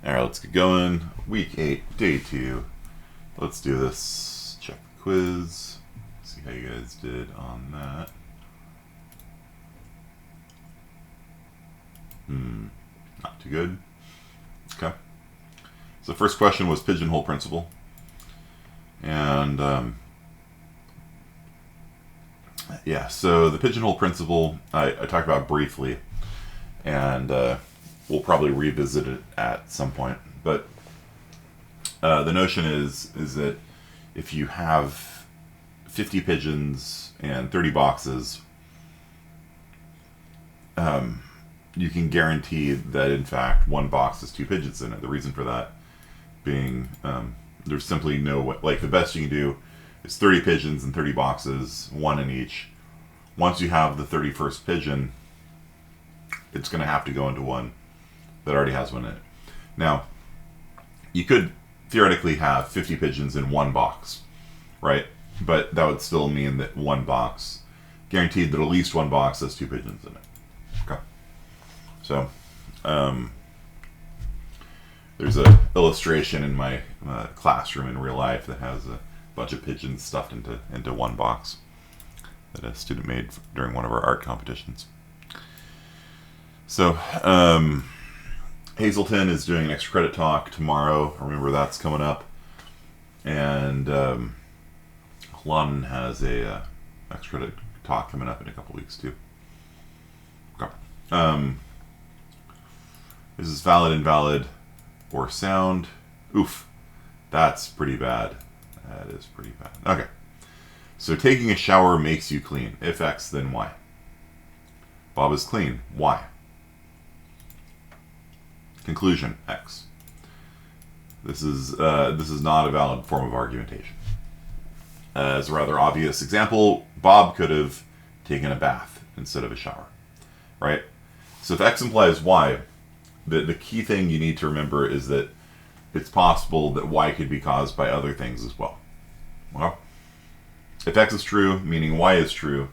Alright, let's get going. Week 8, day 2. Let's do this. Check the quiz. See how you guys did on that. Not too good. Okay. So the first question was Pigeonhole Principle. And, yeah, so the Pigeonhole Principle, I talked about briefly. And we'll probably revisit it at some point. But the notion is that if you have 50 pigeons and 30 boxes, you can guarantee that, in fact, one box has 2 pigeons in it. The reason for that being there's simply no way. Like, the best you can do is 30 pigeons and 30 boxes, 1 in each. Once you have the 31st pigeon, it's going to have to go into one that already has one in it. Now, you could theoretically have 50 pigeons in one box, right? But that would still mean that one box, guaranteed that at least one box has 2 pigeons in it. Okay. So, there's an illustration in my classroom in real life that has a bunch of pigeons stuffed into one box that a student made during one of our art competitions. So, Hazleton is doing an extra credit talk tomorrow. Remember, that's coming up. And London has a extra credit talk coming up in a couple weeks, too. Okay. This is valid, invalid, or sound. Oof. That's pretty bad. That is pretty bad. Okay. So, taking a shower makes you clean. If X, then Y. Bob is clean. Y. Conclusion, X. This is not a valid form of argumentation. As a rather obvious example, Bob could have taken a bath instead of a shower, right? So if X implies Y, the key thing you need to remember is that it's possible that Y could be caused by other things as well. Well, if X is true, meaning Y is true,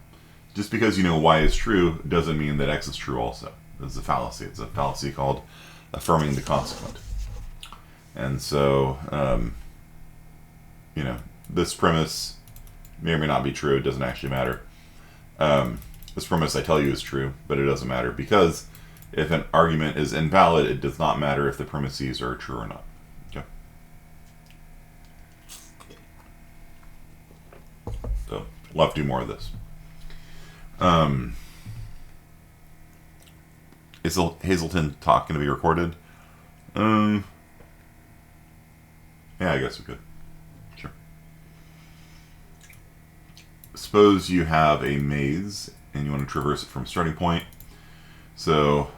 just because you know Y is true doesn't mean that X is true also. This is a fallacy. It's a fallacy called affirming the consequent. And so, this premise may or may not be true. It doesn't actually matter. This premise I tell you is true, but it doesn't matter because if an argument is invalid, it does not matter if the premises are true or not. Okay. So, we'll have to do more of this. Is the Hazleton talk going to be recorded? Yeah, I guess we could. Sure. Suppose you have a maze and you want to traverse it from a starting point. So,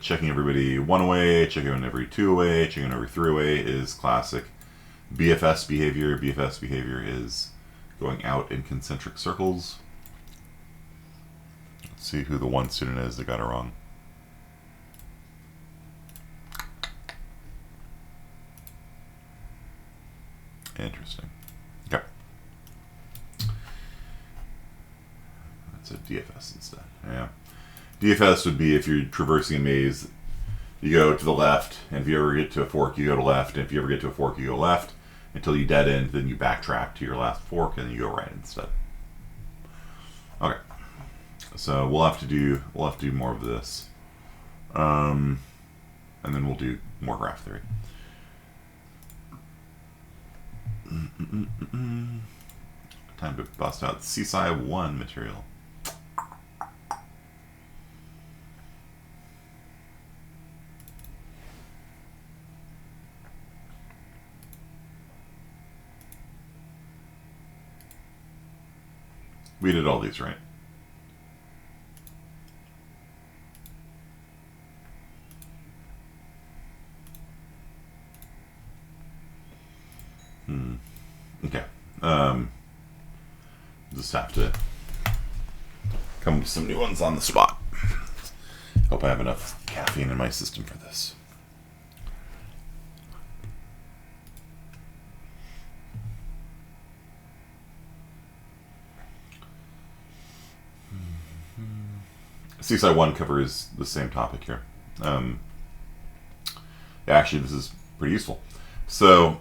checking everybody 1 away, checking every 2 away, checking every 3 away is classic BFS behavior. BFS behavior is going out in concentric circles. Let's see who the one student is that got it wrong. Interesting. Okay. That's a DFS instead. Yeah. DFS would be if you're traversing a maze, you go to the left, and if you ever get to a fork, you go to left, and if you ever get to a fork, you go left, until you dead end, then you backtrack to your last fork, and then you go right instead. Okay. So we'll have to do more of this. And then we'll do more graph theory. Time to bust out CSI 1 material. We did all these, right? Okay. Just have to come up with some new ones on the spot. Hope I have enough caffeine in my system for this. CSI 1 covers the same topic here. Actually, this is pretty useful. So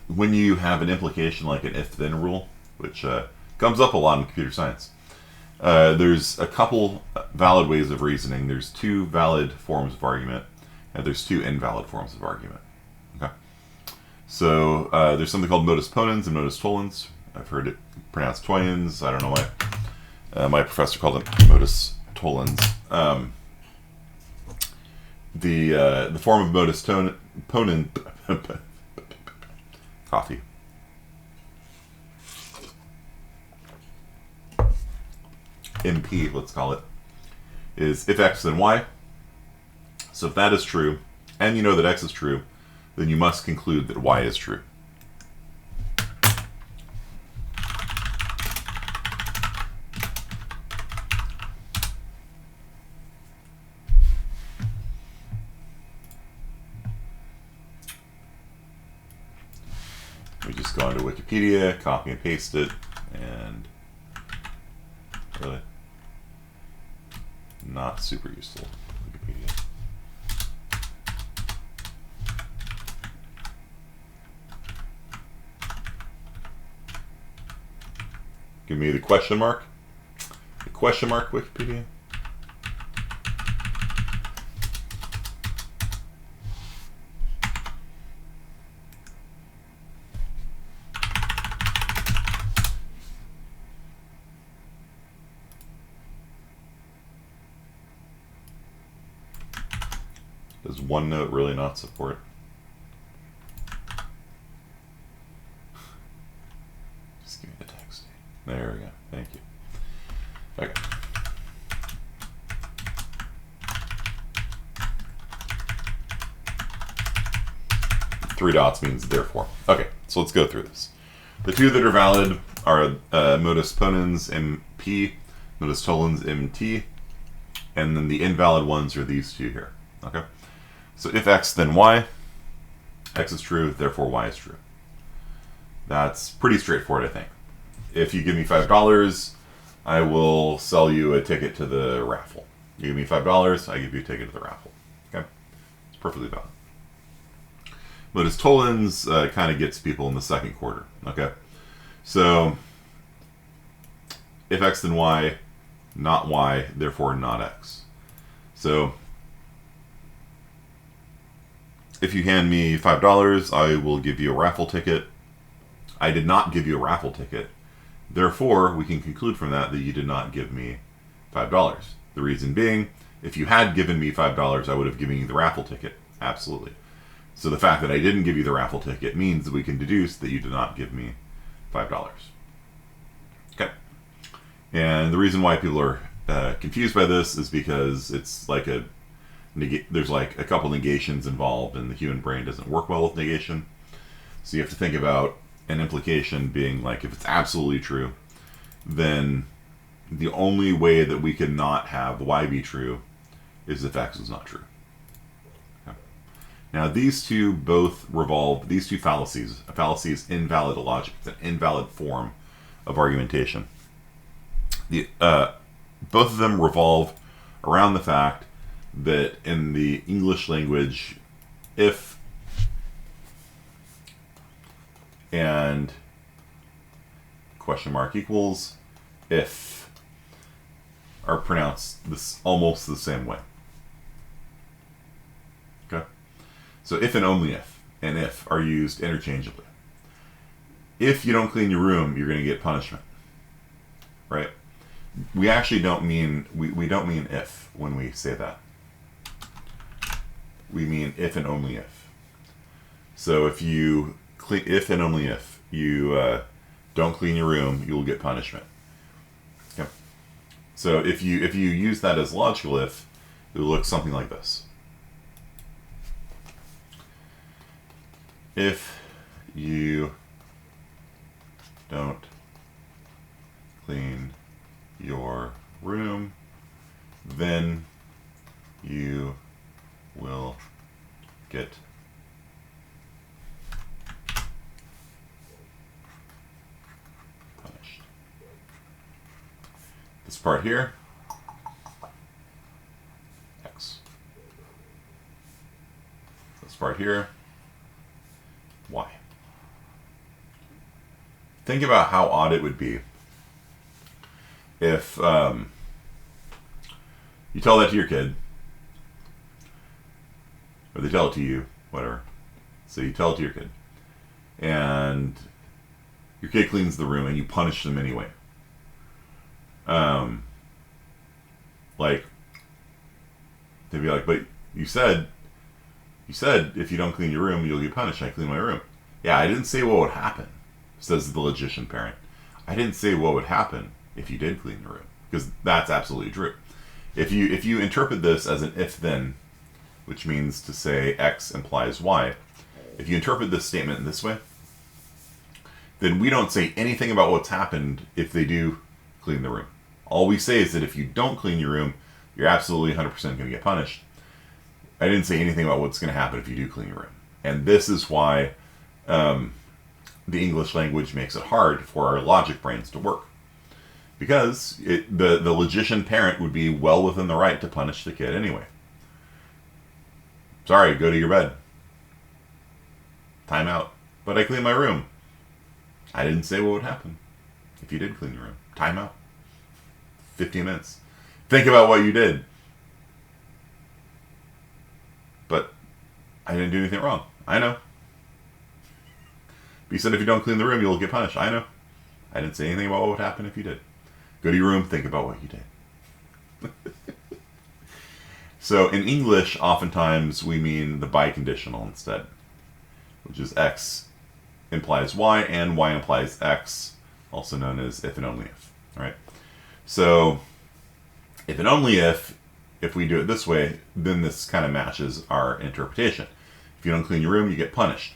when you have an implication like an if-then rule, which comes up a lot in computer science, there's a couple valid ways of reasoning. There's two valid forms of argument, and there's two invalid forms of argument. Okay. So there's something called modus ponens and modus tollens. I've heard it pronounced toyens. I don't know why. My professor called it modus tollens. The form of modus ponens coffee. MP, let's call it, is if x then y. So if that is true, and you know that x is true, then you must conclude that y is true. We just go into Wikipedia, copy and paste it, and really not super useful. Wikipedia. Give me the question mark. The question mark Wikipedia. Does OneNote really not support? Just give me the text. There we go. Thank you. Okay. Three dots means therefore. Okay, so let's go through this. The two that are valid are modus ponens MP, modus tollens MT, and then the invalid ones are these two here. Okay. So if x, then y. X is true, therefore y is true. That's pretty straightforward, I think. If you give me $5, I will sell you a ticket to the raffle. You give me $5, I give you a ticket to the raffle. Okay? It's perfectly valid. Modus tollens kind of gets people in the second quarter. Okay? So if x, then y, not y, therefore not x. So if you hand me $5, I will give you a raffle ticket. I did not give you a raffle ticket. Therefore, we can conclude from that that you did not give me $5. The reason being, if you had given me $5, I would have given you the raffle ticket. Absolutely. So the fact that I didn't give you the raffle ticket means that we can deduce that you did not give me $5. Okay. And the reason why people are confused by this is because it's like there's like a couple negations involved, and the human brain doesn't work well with negation. So you have to think about an implication being like, if it's absolutely true, then the only way that we could not have y be true is if x is not true. Okay. Now these two both revolve, these two fallacies. A fallacy is invalid logic. It's an invalid form of argumentation. Both of them revolve around the fact that in the English language, if and question mark equals if are pronounced this almost the same way. Okay? So if and only if and if are used interchangeably. If you don't clean your room, you're going to get punishment. Right? We actually don't mean we don't mean if when we say that. We mean if and only if. So if and only if you don't clean your room, you will get punishment. Okay. So if you use that as logical if, it will look something like this. If you don't clean your room, then you will get punished. This part here, x. This part here. Why? Think about how odd it would be if you tell that to your kid, or they tell it to you, whatever. So you tell it to your kid, and your kid cleans the room, and you punish them anyway. Like, they'd be like, but you said if you don't clean your room, you'll get punished. I clean my room. Yeah, I didn't say what would happen, says the logician parent. I didn't say what would happen if you did clean the room, because that's absolutely true. If you interpret this as an if-then, which means to say X implies Y, if you interpret this statement in this way, then we don't say anything about what's happened if they do clean the room. All we say is that if you don't clean your room, you're absolutely 100% going to get punished. I didn't say anything about what's going to happen if you do clean your room. And this is why the English language makes it hard for our logic brains to work. Because the logician parent would be well within the right to punish the kid anyway. Sorry, go to your bed. Time out. But I cleaned my room. I didn't say what would happen if you did clean your room. Time out. 15 minutes. Think about what you did. But I didn't do anything wrong. I know. But you said if you don't clean the room, you'll get punished. I know. I didn't say anything about what would happen if you did. Go to your room, think about what you did. So in English, oftentimes we mean the biconditional instead, which is X implies Y and Y implies X, also known as if and only if. All right. So if and only if we do it this way, then this kind of matches our interpretation. If you don't clean your room, you get punished.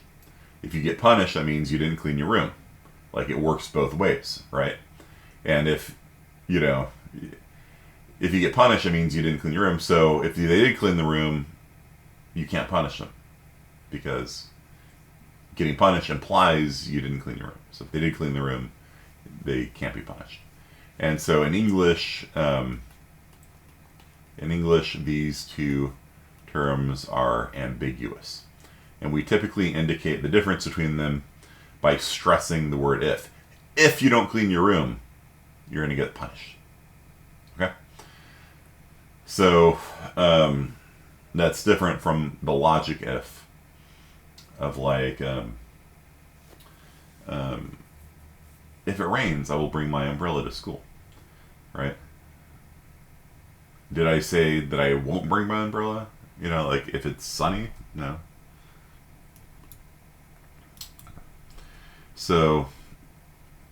If you get punished, that means you didn't clean your room. Like, it works both ways, right? And if you get punished, it means you didn't clean your room. So if they did clean the room, you can't punish them, because getting punished implies you didn't clean your room. So if they did clean the room, they can't be punished. And so in English, these two terms are ambiguous. And we typically indicate the difference between them by stressing the word if. If you don't clean your room, you're going to get punished. Okay? So that's different from the logic if of like, if it rains, I will bring my umbrella to school. Right? Did I say that I won't bring my umbrella? You know, like if it's sunny? No. So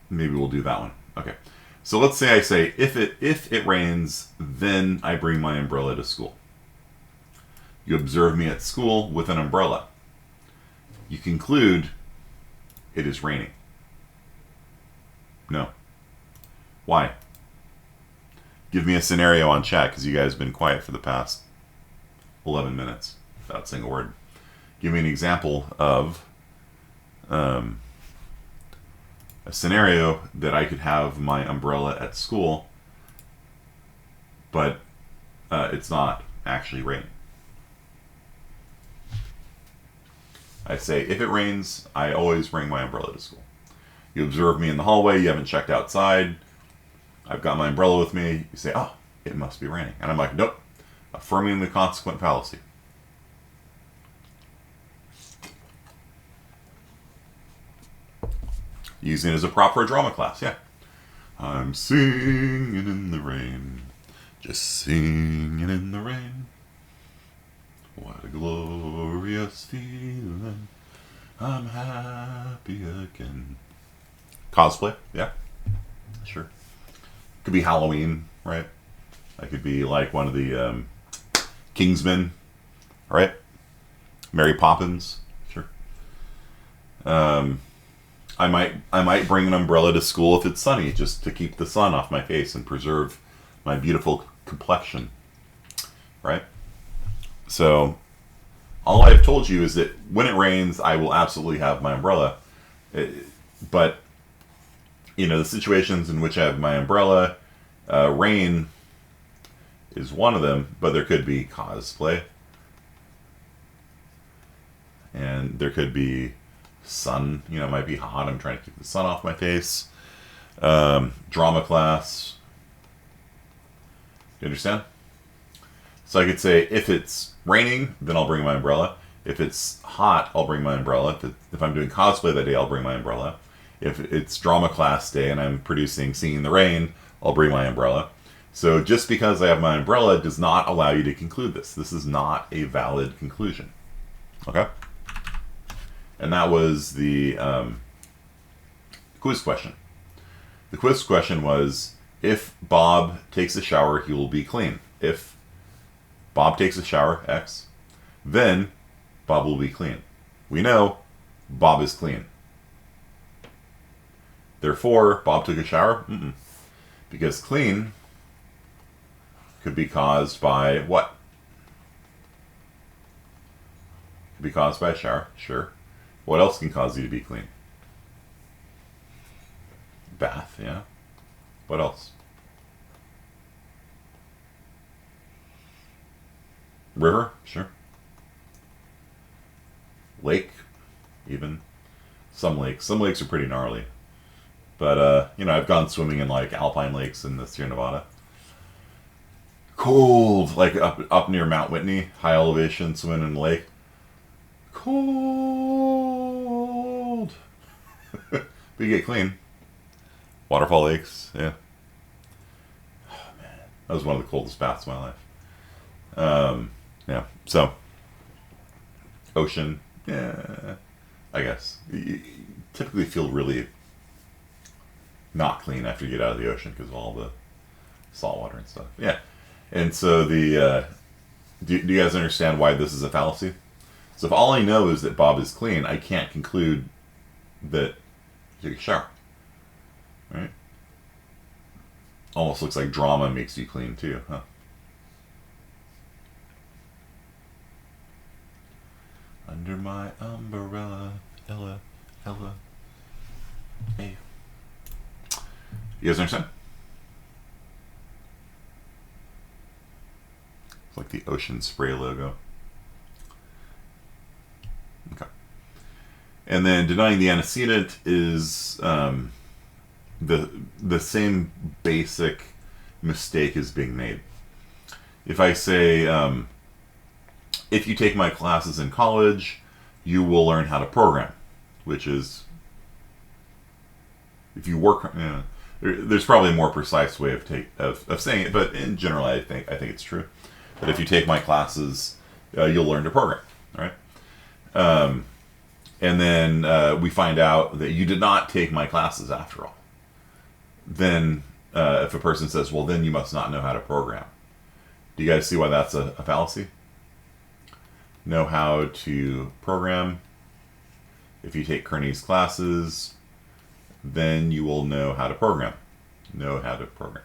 maybe we'll do that one. Okay. So let's say I say if it rains, then I bring my umbrella to school. You observe me at school with an umbrella. You conclude it is raining. No. Why? Give me a scenario on chat, because you guys have been quiet for the past 11 minutes without saying a word. Give me an example of a scenario that I could have my umbrella at school, but it's not actually raining. I say, if it rains, I always bring my umbrella to school. You observe me in the hallway, you haven't checked outside, I've got my umbrella with me, you say, oh, it must be raining. And I'm like, nope, affirming the consequent fallacy. Using it as a prop for a drama class, yeah. I'm singing in the rain, just singing in the rain. What a glorious feeling, I'm happy again. Cosplay, yeah, sure. Could be Halloween, right? I could be like one of the Kingsmen, right? Mary Poppins, sure. I might bring an umbrella to school if it's sunny, just to keep the sun off my face and preserve my beautiful complexion, right? So all I've told you is that when it rains, I will absolutely have my umbrella. But, you know, the situations in which I have my umbrella, rain is one of them, but there could be cosplay. And there could be sun, you know, it might be hot. I'm trying to keep the sun off my face. Drama class. You understand? So I could say, if it's raining, then I'll bring my umbrella. If it's hot, I'll bring my umbrella. If I'm doing cosplay that day, I'll bring my umbrella. If it's drama class day and I'm producing Singing the Rain, I'll bring my umbrella. So just because I have my umbrella does not allow you to conclude this. This is not a valid conclusion. Okay? And that was the quiz question. The quiz question was, if Bob takes a shower, he will be clean. If Bob takes a shower, X, then Bob will be clean. We know Bob is clean. Therefore, Bob took a shower? Mm-mm. Because clean could be caused by what? Could be caused by a shower, sure. What else can cause you to be clean? Bath, yeah. What else? River, sure. Lake, even. Some lakes. Some lakes are pretty gnarly. But, you know, I've gone swimming in, like, alpine lakes in the Sierra Nevada. Cold. Like, up near Mount Whitney, high elevation, swimming in the lake. Cold. But you get clean. Waterfall lakes, yeah. Oh, man. That was one of the coldest baths of my life. Yeah, so. Ocean, yeah, I guess. You typically feel really not clean after you get out of the ocean because of all the salt water and stuff. Yeah. And so do you guys understand why this is a fallacy? So if all I know is that Bob is clean, I can't conclude that he took a shower. Right? Almost looks like drama makes you clean too, huh? Under my umbrella, Ella, hey. You guys understand? It's like the Ocean Spray logo. Okay. And then denying the antecedent is the same basic mistake is being made. If I say, if you take my classes in college, you will learn how to program, which is, if you work, there's probably a more precise way of saying it, but in general, I think it's true. But if you take my classes, you'll learn to program, right? And then we find out that you did not take my classes after all. Then, if a person says, well, then you must not know how to program. Do you guys see why that's a fallacy? Know how to program. If you take Kearney's classes, then you will know how to program. Know how to program.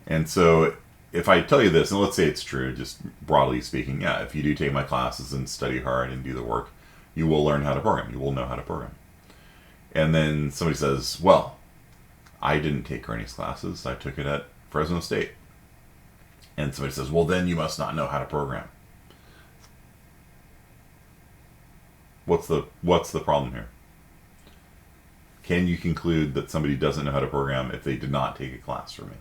And so if I tell you this, and let's say it's true, just broadly speaking, yeah, if you do take my classes and study hard and do the work, you will learn how to program. You will know how to program. And then somebody says, well, I didn't take Kearney's classes. I took it at Fresno State. And somebody says, well, then you must not know how to program. What's the problem here? Can you conclude that somebody doesn't know how to program if they did not take a class from me?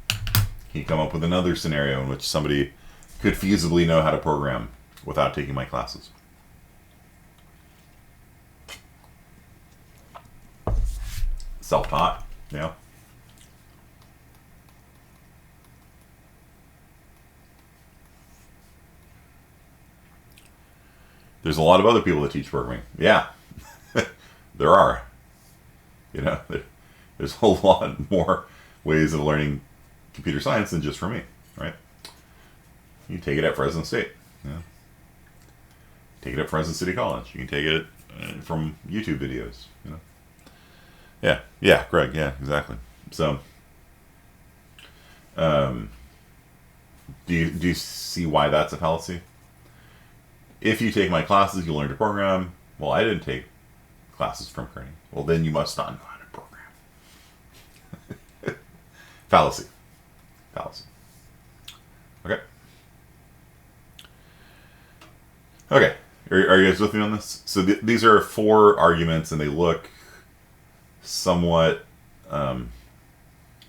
Can you come up with another scenario in which somebody could feasibly know how to program without taking my classes? Self-taught, yeah. There's a lot of other people that teach programming. Yeah, there are. You know, there's a lot more ways of learning computer science than just for me, right? You can take it at Fresno State. Yeah. Take it at Fresno City College. You can take it from YouTube videos. You know. Yeah, Greg. Yeah, exactly. So, do you see why that's a fallacy? If you take my classes, you'll learn to program. Well, I didn't take classes from Kearney. Well, then you must not know how to program. Fallacy. Okay. Okay, are you guys with me on this? So these are 4 arguments, and they look somewhat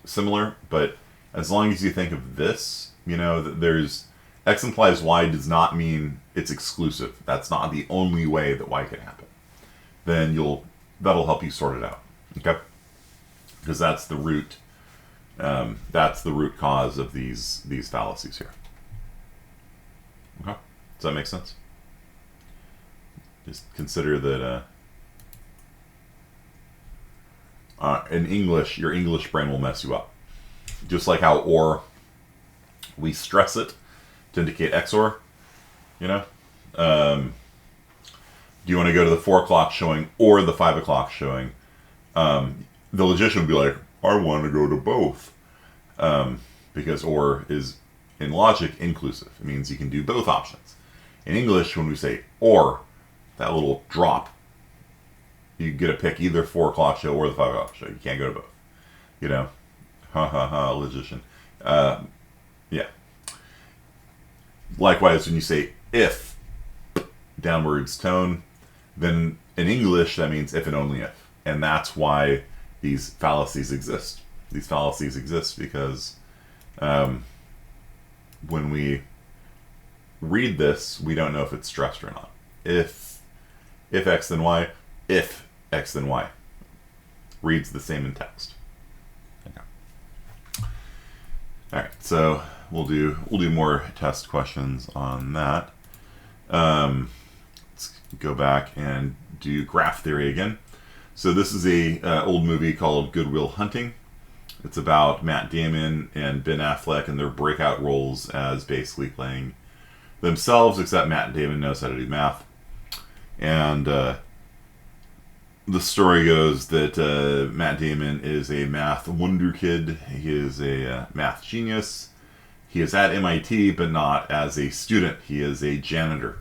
similar, but as long as you think of this, you know, that there's X implies Y does not mean it's exclusive. That's not the only way that Y can happen. Then that'll help you sort it out. Okay? Because that's the root cause of these fallacies here. Okay? Does that make sense? Just consider that in English, your English brain will mess you up. Just like how or, we stress it to indicate XOR, you know? Do you want to go to the 4 o'clock showing or the 5 o'clock showing? The logician would be like, I want to go to both. Because or is, in logic, inclusive. It means you can do both options. In English, when we say or, that little drop, you get to pick either 4 o'clock show or the 5 o'clock show. You can't go to both. You know? Ha ha ha, logician. Yeah. Likewise, when you say if, downwards tone, then in English that means if and only if. And that's why these fallacies exist. These fallacies exist because when we read this, we don't know if it's stressed or not. If X then Y, if X then Y. Reads the same in text. Okay. All right, so we'll do more test questions on that. Let's go back and do graph theory again. So this is a old movie called Good Will Hunting. It's about Matt Damon and Ben Affleck and their breakout roles as basically playing themselves, except Matt Damon knows how to do math. And the story goes that Matt Damon is a math wonder kid. He is a math genius. He is at MIT, but not as a student. He is a janitor.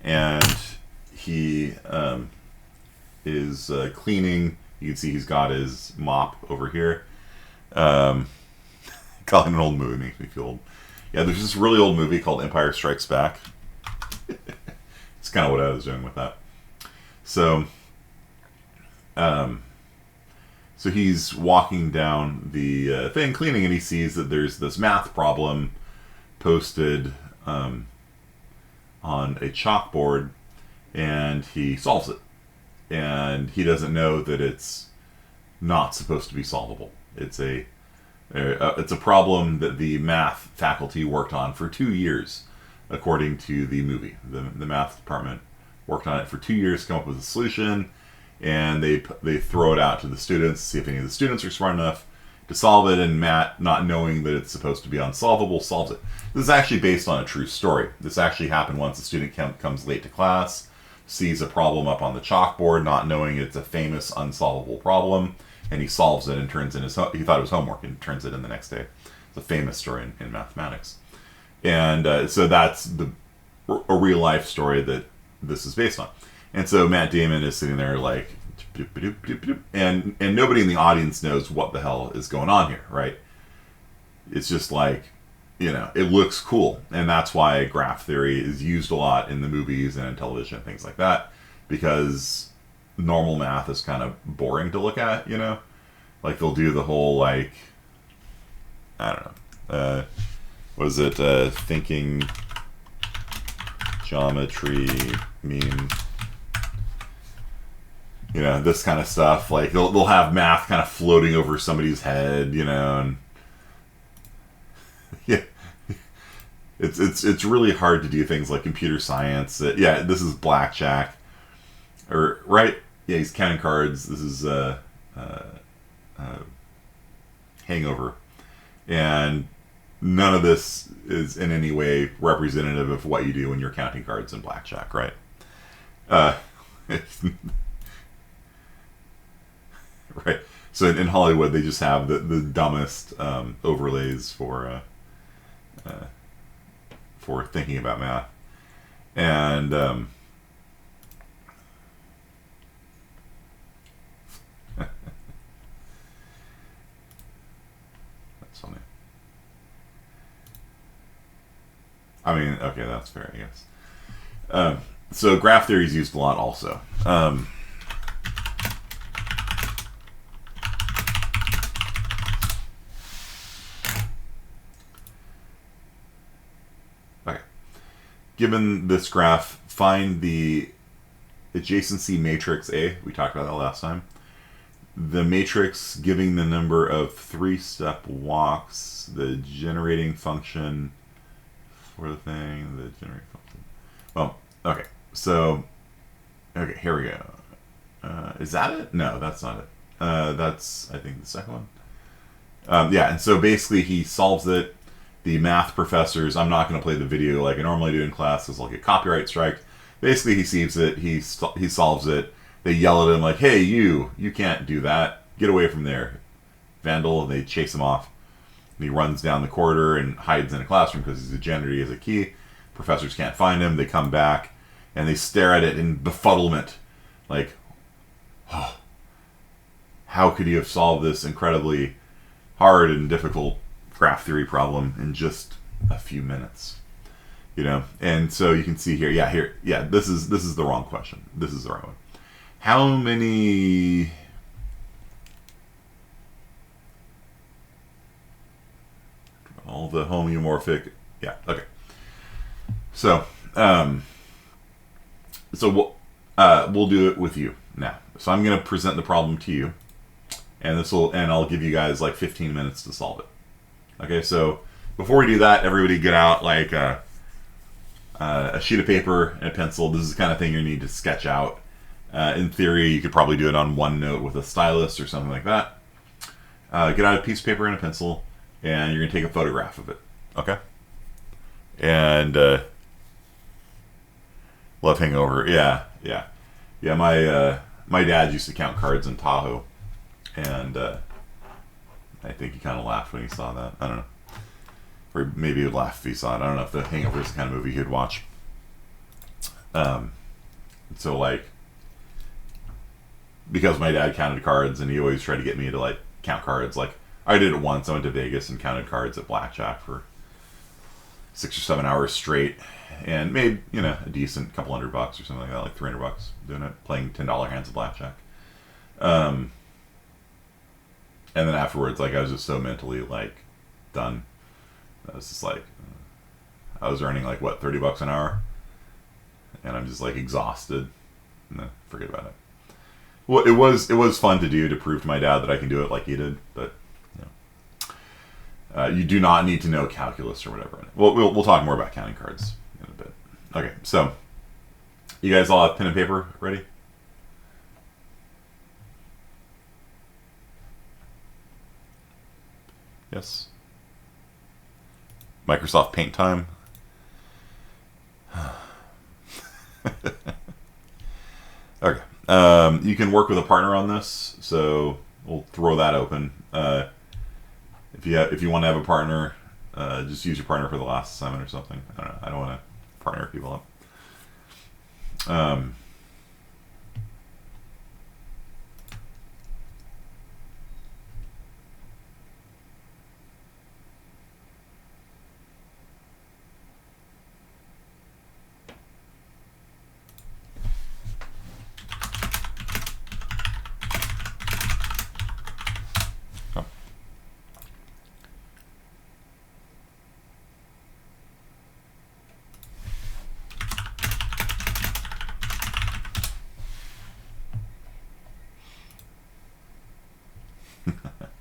And he is cleaning. You can see he's got his mop over here. Calling an old movie makes me feel old. Yeah, there's this really old movie called Empire Strikes Back. It's kind of what I was doing with that. So he's walking down the thing, cleaning, and he sees that there's this math problem posted on a chalkboard, and he solves it. And he doesn't know that it's not supposed to be solvable. It's a problem that the math faculty worked on for 2 years, according to the movie. The math department worked on it for 2 years to come up with a solution, and they throw it out to the students, see if any of the students are smart enough to solve it, and Matt, not knowing that it's supposed to be unsolvable, solves it. This is actually based on a true story. This actually happened once a student comes late to class, sees a problem up on the chalkboard, not knowing it's a famous unsolvable problem, and he solves it and turns in he thought it was homework and turns it in the next day. It's a famous story in mathematics. And so that's a real life story that this is based on. And so Matt Damon is sitting there like, and nobody in the audience knows what the hell is going on here, right? It's just like, you know, it looks cool. And that's why graph theory is used a lot in the movies and in television and things like that, because normal math is kind of boring to look at, you know? Like they'll do the whole like, I don't know, what is it, thinking geometry mean, you know, this kind of stuff. Like they'll have math kind of floating over somebody's head, you know, and yeah, it's really hard to do things like computer science. Yeah, this is blackjack, or right? Yeah, he's counting cards. This is Hangover, and none of this is in any way representative of what you do when you're counting cards in blackjack, right? Right. So in Hollywood, they just have the dumbest overlays for thinking about math, and that's funny. I mean, okay, that's fair, I guess. So graph theory is used a lot also. Okay. Given this graph, find the adjacency matrix A. We talked about that last time. The matrix giving the number of 3-step walks, the generating function for the thing, the generating function. Well, okay. So, okay, here we go. Is that it? No, that's not it. That's, I think, the second one. Yeah, and so basically he solves it. The math professors, I'm not going to play the video like I normally do in class because I'll get copyright strike. Basically, he sees it, he solves it. They yell at him like, hey, you can't do that. Get away from there, Vandal. And they chase him off. And he runs down the corridor and hides in a classroom because he's a janitor, he has a key. Professors can't find him. They come back and they stare at it in befuddlement. Like, oh, how could you have solved this incredibly hard and difficult graph theory problem in just a few minutes? You know, and so you can see here, this is the wrong question. This is the right one. How many all the homeomorphic, yeah, okay. So we'll do it with you now. So I'm going to present the problem to you, and I'll give you guys like 15 minutes to solve it. Okay, so before we do that, everybody get out like a sheet of paper and a pencil. This is the kind of thing you need to sketch out. In theory, you could probably do it on OneNote with a stylus or something like that. Get out a piece of paper and a pencil, and you're going to take a photograph of it. Okay? And love hangover. Yeah. My dad used to count cards in Tahoe, and I think he kind of laughed when he saw that. I don't know. Or maybe he would laugh if he saw it. I don't know if The Hangover is the kind of movie he'd watch. So, like, because my dad counted cards and he always tried to get me to, like, count cards. Like, I did it once. I went to Vegas and counted cards at blackjack for 6 or 7 hours straight and made, you know, a decent couple $100 or something like that, like $300 doing it, playing $10 hands of blackjack. And then afterwards, like, I was just so mentally, like, done. I was just like, I was earning like what, $30 an hour, and I'm just like exhausted. No, forget about it. Well, it was fun to do, to prove to my dad that I can do it like he did, but you know, you do not need to know calculus or whatever. We'll talk more about counting cards in a bit. Okay, so you guys all have pen and paper ready? Yes. Microsoft Paint time. Okay. You can work with a partner on this, so we'll throw that open. If you want to have a partner, just use your partner for the last assignment or something. I don't know. I don't want to partner people up.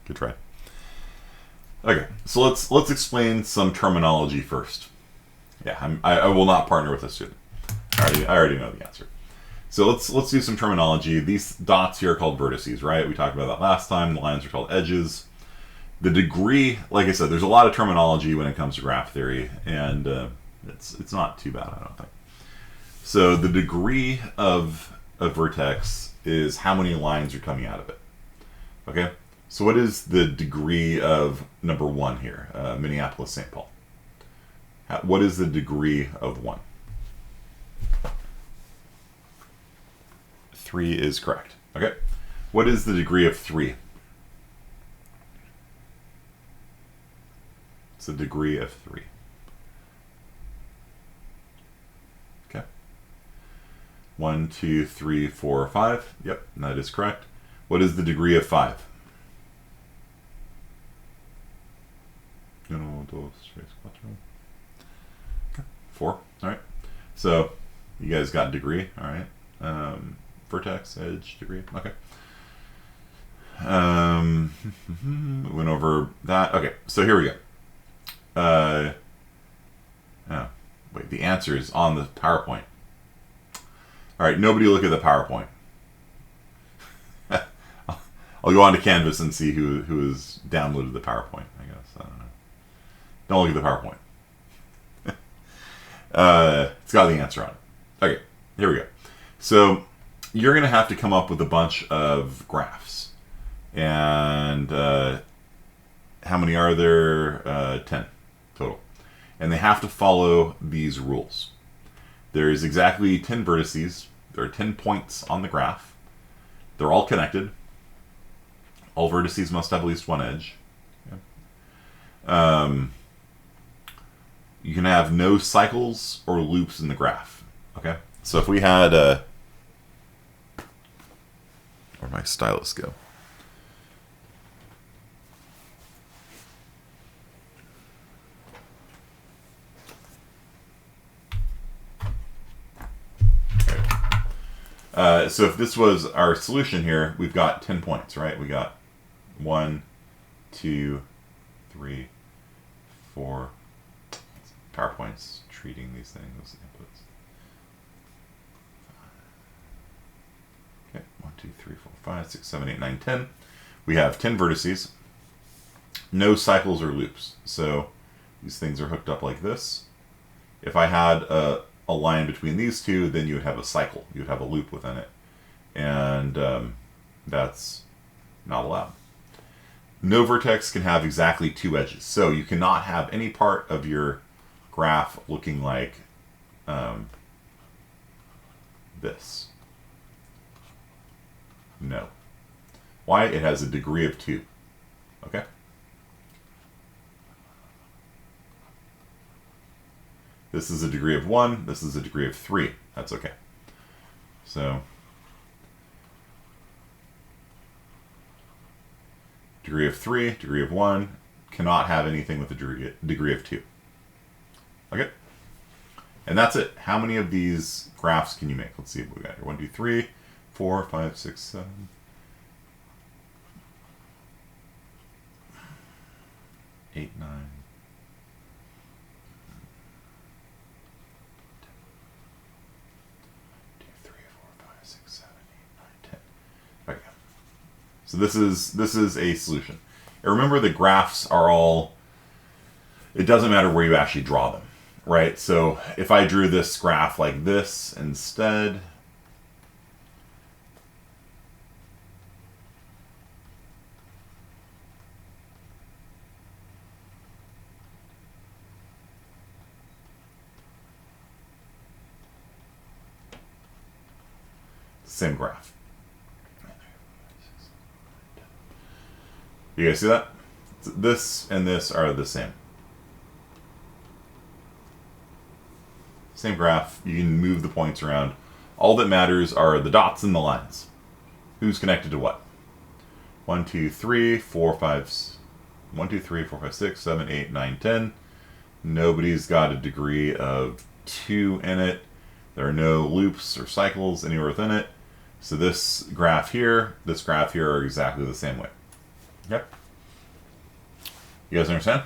Good try. Okay, so let's explain some terminology first. Yeah, I will not partner with a student. I already know the answer. So let's do some terminology. These dots here are called vertices, right? We talked about that last time. The lines are called edges. The degree, like I said, there's a lot of terminology when it comes to graph theory, and it's not too bad, I don't think. So the degree of a vertex is how many lines are coming out of it. Okay? So what is the degree of number 1 here, Minneapolis, St. Paul? What is the degree of 1? 3 is correct. Okay. What is the degree of 3? It's the degree of 3. Okay. 1, 2, 3, 4, 5. Yep, that is correct. What is the degree of 5? 1, 2, 3, 4. Okay. 4. All right. So you guys got degree. All right. Vertex, edge, degree. Okay. Went over that. Okay. So here we go. Oh, wait. The answer is on the PowerPoint. All right. Nobody look at the PowerPoint. I'll go on to Canvas and see who has downloaded the PowerPoint. I guess I don't know. Don't look at the PowerPoint. It's got the answer on it. Okay, here we go. So you're going to have to come up with a bunch of graphs. And how many are there? 10 total. And they have to follow these rules. There's exactly 10 vertices. There are 10 points on the graph. They're all connected. All vertices must have at least one edge. Okay. You can have no cycles or loops in the graph. Okay, so if we had where'd my stylus go? So if this was our solution here, we've got 10 points, right? We got 1, 2, 3, 4. PowerPoint's treating these things as inputs. Okay, 1, 2, 3, 4, 5, 6, 7, 8, 9, 10. We have 10 vertices. No cycles or loops. So these things are hooked up like this. If I had a line between these two, then you would have a cycle. You would have a loop within it. And that's not allowed. No vertex can have exactly 2 edges. So you cannot have any part of your graph looking like this. No. Why? It has a degree of 2. Okay? This is a degree of 1. This is a degree of 3. That's okay. So degree of 3, degree of 1, cannot have anything with a degree of 2. Okay? And that's it. How many of these graphs can you make? Let's see what we got here. 1, 2, 3, 4, 5, 6, 7, 8, 9, 2, 3, 4, 5, 6, 7, 8, 9, 10. Okay. So this is a solution. And remember, the graphs are all, it doesn't matter where you actually draw them, right? So if I drew this graph like this instead, same graph. You guys see that? This and this are the same. Same graph. You can move the points around. All that matters are the dots and the lines. Who's connected to what? 1, 2, 3, 4, 5, 1, 2, 3, 4, 5, 6, 7, 8, 9, 10. Nobody's got a degree of 2 in it. There are no loops or cycles anywhere within it. So this graph here are exactly the same way. Okay? You guys understand?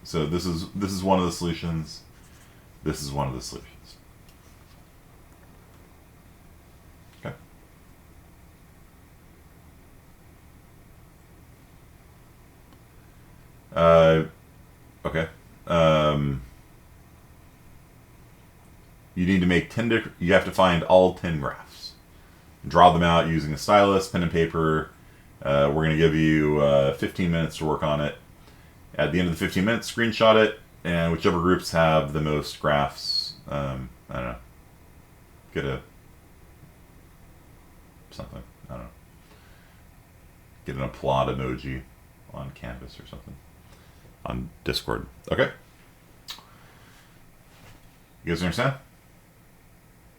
So this is one of the solutions. This is one of the solutions. Okay. Okay. You need to make 10. You have to find all 10 graphs. Draw them out using a stylus, pen and paper. We're going to give you 15 minutes to work on it. At the end of the 15 minutes, screenshot it, and whichever groups have the most graphs, I don't know, get a something. I don't know. Get an applaud emoji on Canvas or something on Discord. Okay. You guys understand?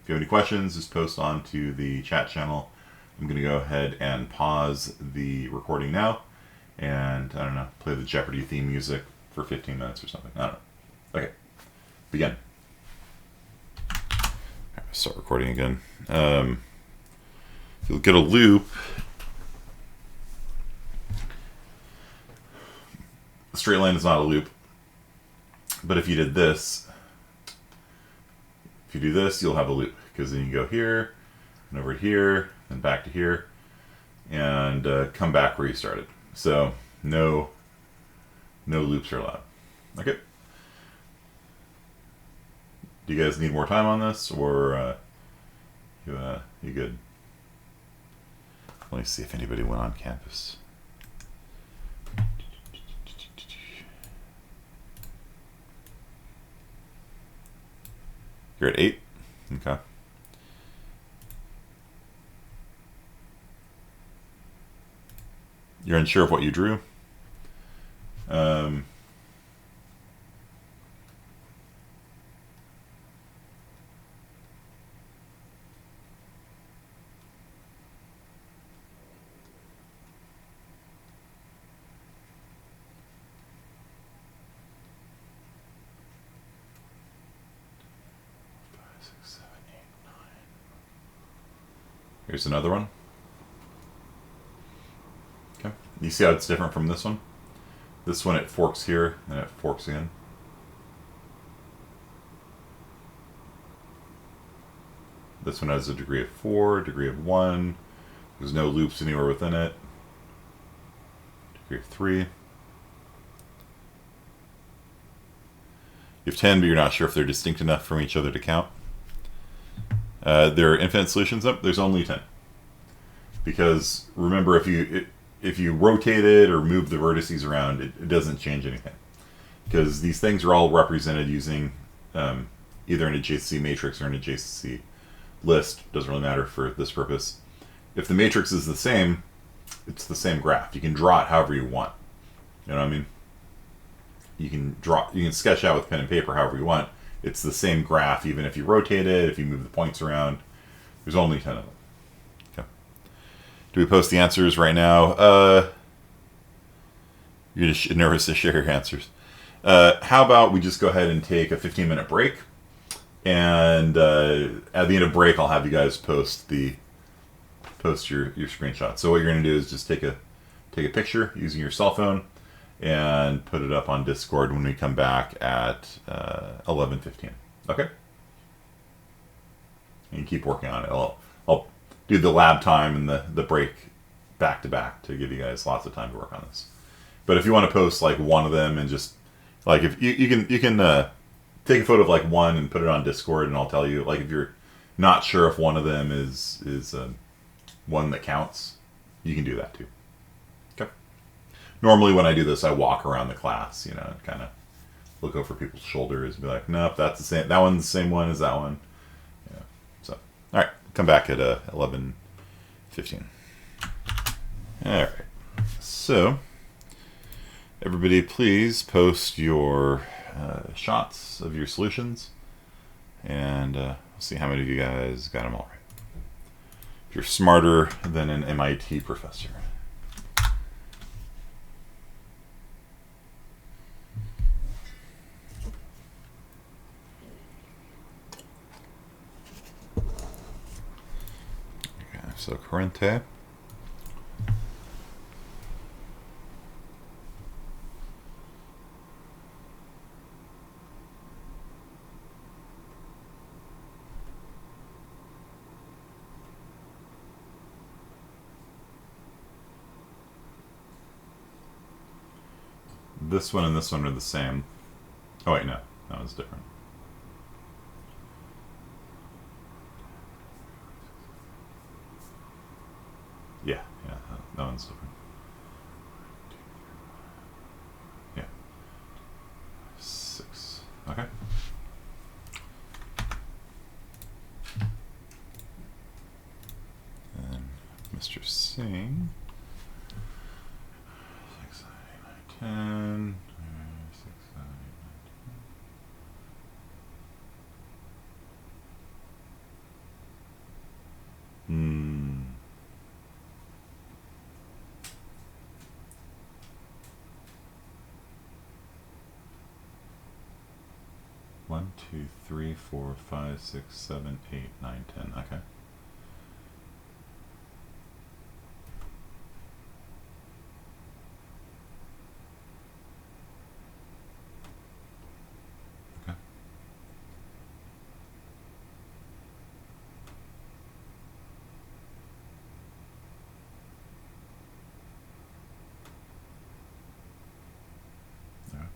If you have any questions, just post onto the chat channel. I'm going to go ahead and pause the recording now and, I don't know, play the Jeopardy theme music for 15 minutes or something. I don't know. Okay. Begin. Start recording again. If you'll get a loop, a straight line is not a loop, but if you did this, if you do this, you'll have a loop, because then you go here and over here and back to here and come back where you started. So no loops are allowed. Okay. Do you guys need more time on this, or you good? Let me see if anybody went on campus. You're at 8? Okay. You're unsure of what you drew? Here's another one. Okay. You see how it's different from this one? This one, it forks here, and it forks again. This one has a degree of 4, degree of 1. There's no loops anywhere within it. Degree of 3. You have 10, but you're not sure if they're distinct enough from each other to count. There are infinite solutions up. There's only 10. Because remember, if you rotate it or move the vertices around, it doesn't change anything. Because these things are all represented using either an adjacency matrix or an adjacency list. Doesn't really matter for this purpose. If the matrix is the same, it's the same graph. You can draw it however you want. You know what I mean? You can sketch out with pen and paper however you want. It's the same graph, even if you rotate it, if you move the points around. There's only 10 of them. Okay. Do we post the answers right now? You're just nervous to share your answers. How about we just go ahead and take a 15-minute break, and at the end of break, I'll have you guys post your screenshot. So what you're going to do is just take a picture using your cell phone and put it up on Discord when we come back at 11:15. Okay? And you keep working on it. I'll do the lab time and the break back to back to give you guys lots of time to work on this. But if you want to post like one of them and just like if you can take a photo of like one and put it on Discord, and I'll tell you, like, if you're not sure if one of them is one that counts, you can do that too. Okay. Normally when I do this, I walk around the class, and kind of look over people's shoulders and be like, nope, that's the same. That one's the same one as that one. Yeah. So, all right, come back at 11:15. All right. So, everybody, please post your shots of your solutions, and we'll see how many of you guys got them all right. If you're smarter than an MIT professor. Okay, so Corrente. This one and this one are the same. Oh wait, no. That one's different. Yeah, that one's different. Yeah. 6. Okay. And Mr. Singh. 6, 7, 8, 9, 10. 6, 7, 8, 9, 10. 1, 2, 3, 4, 5, 6, 7, 8, 9, 10. Okay. Okay. All right.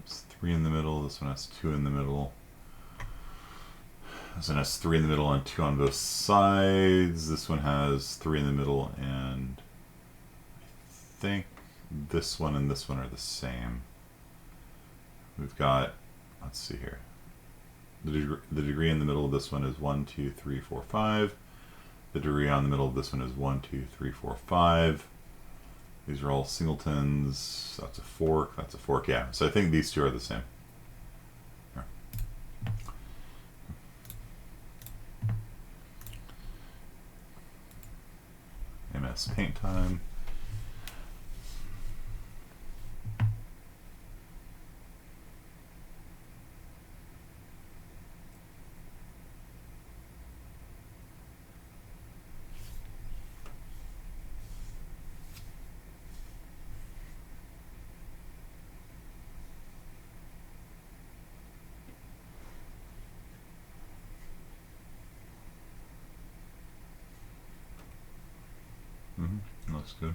There's 3 in the middle. This one has 2 in the middle. This one has 3 in the middle and 2 on both sides. This one has 3 in the middle, and I think this one and this one are the same. We've got, let's see here. The degree in the middle of this one is 1, 2, 3, 4, 5. The degree on the middle of this one is 1, 2, 3, 4, 5. These are all singletons. That's a fork. That's a fork. Yeah. So I think these two are the same. Here. MS Paint time. Looks good.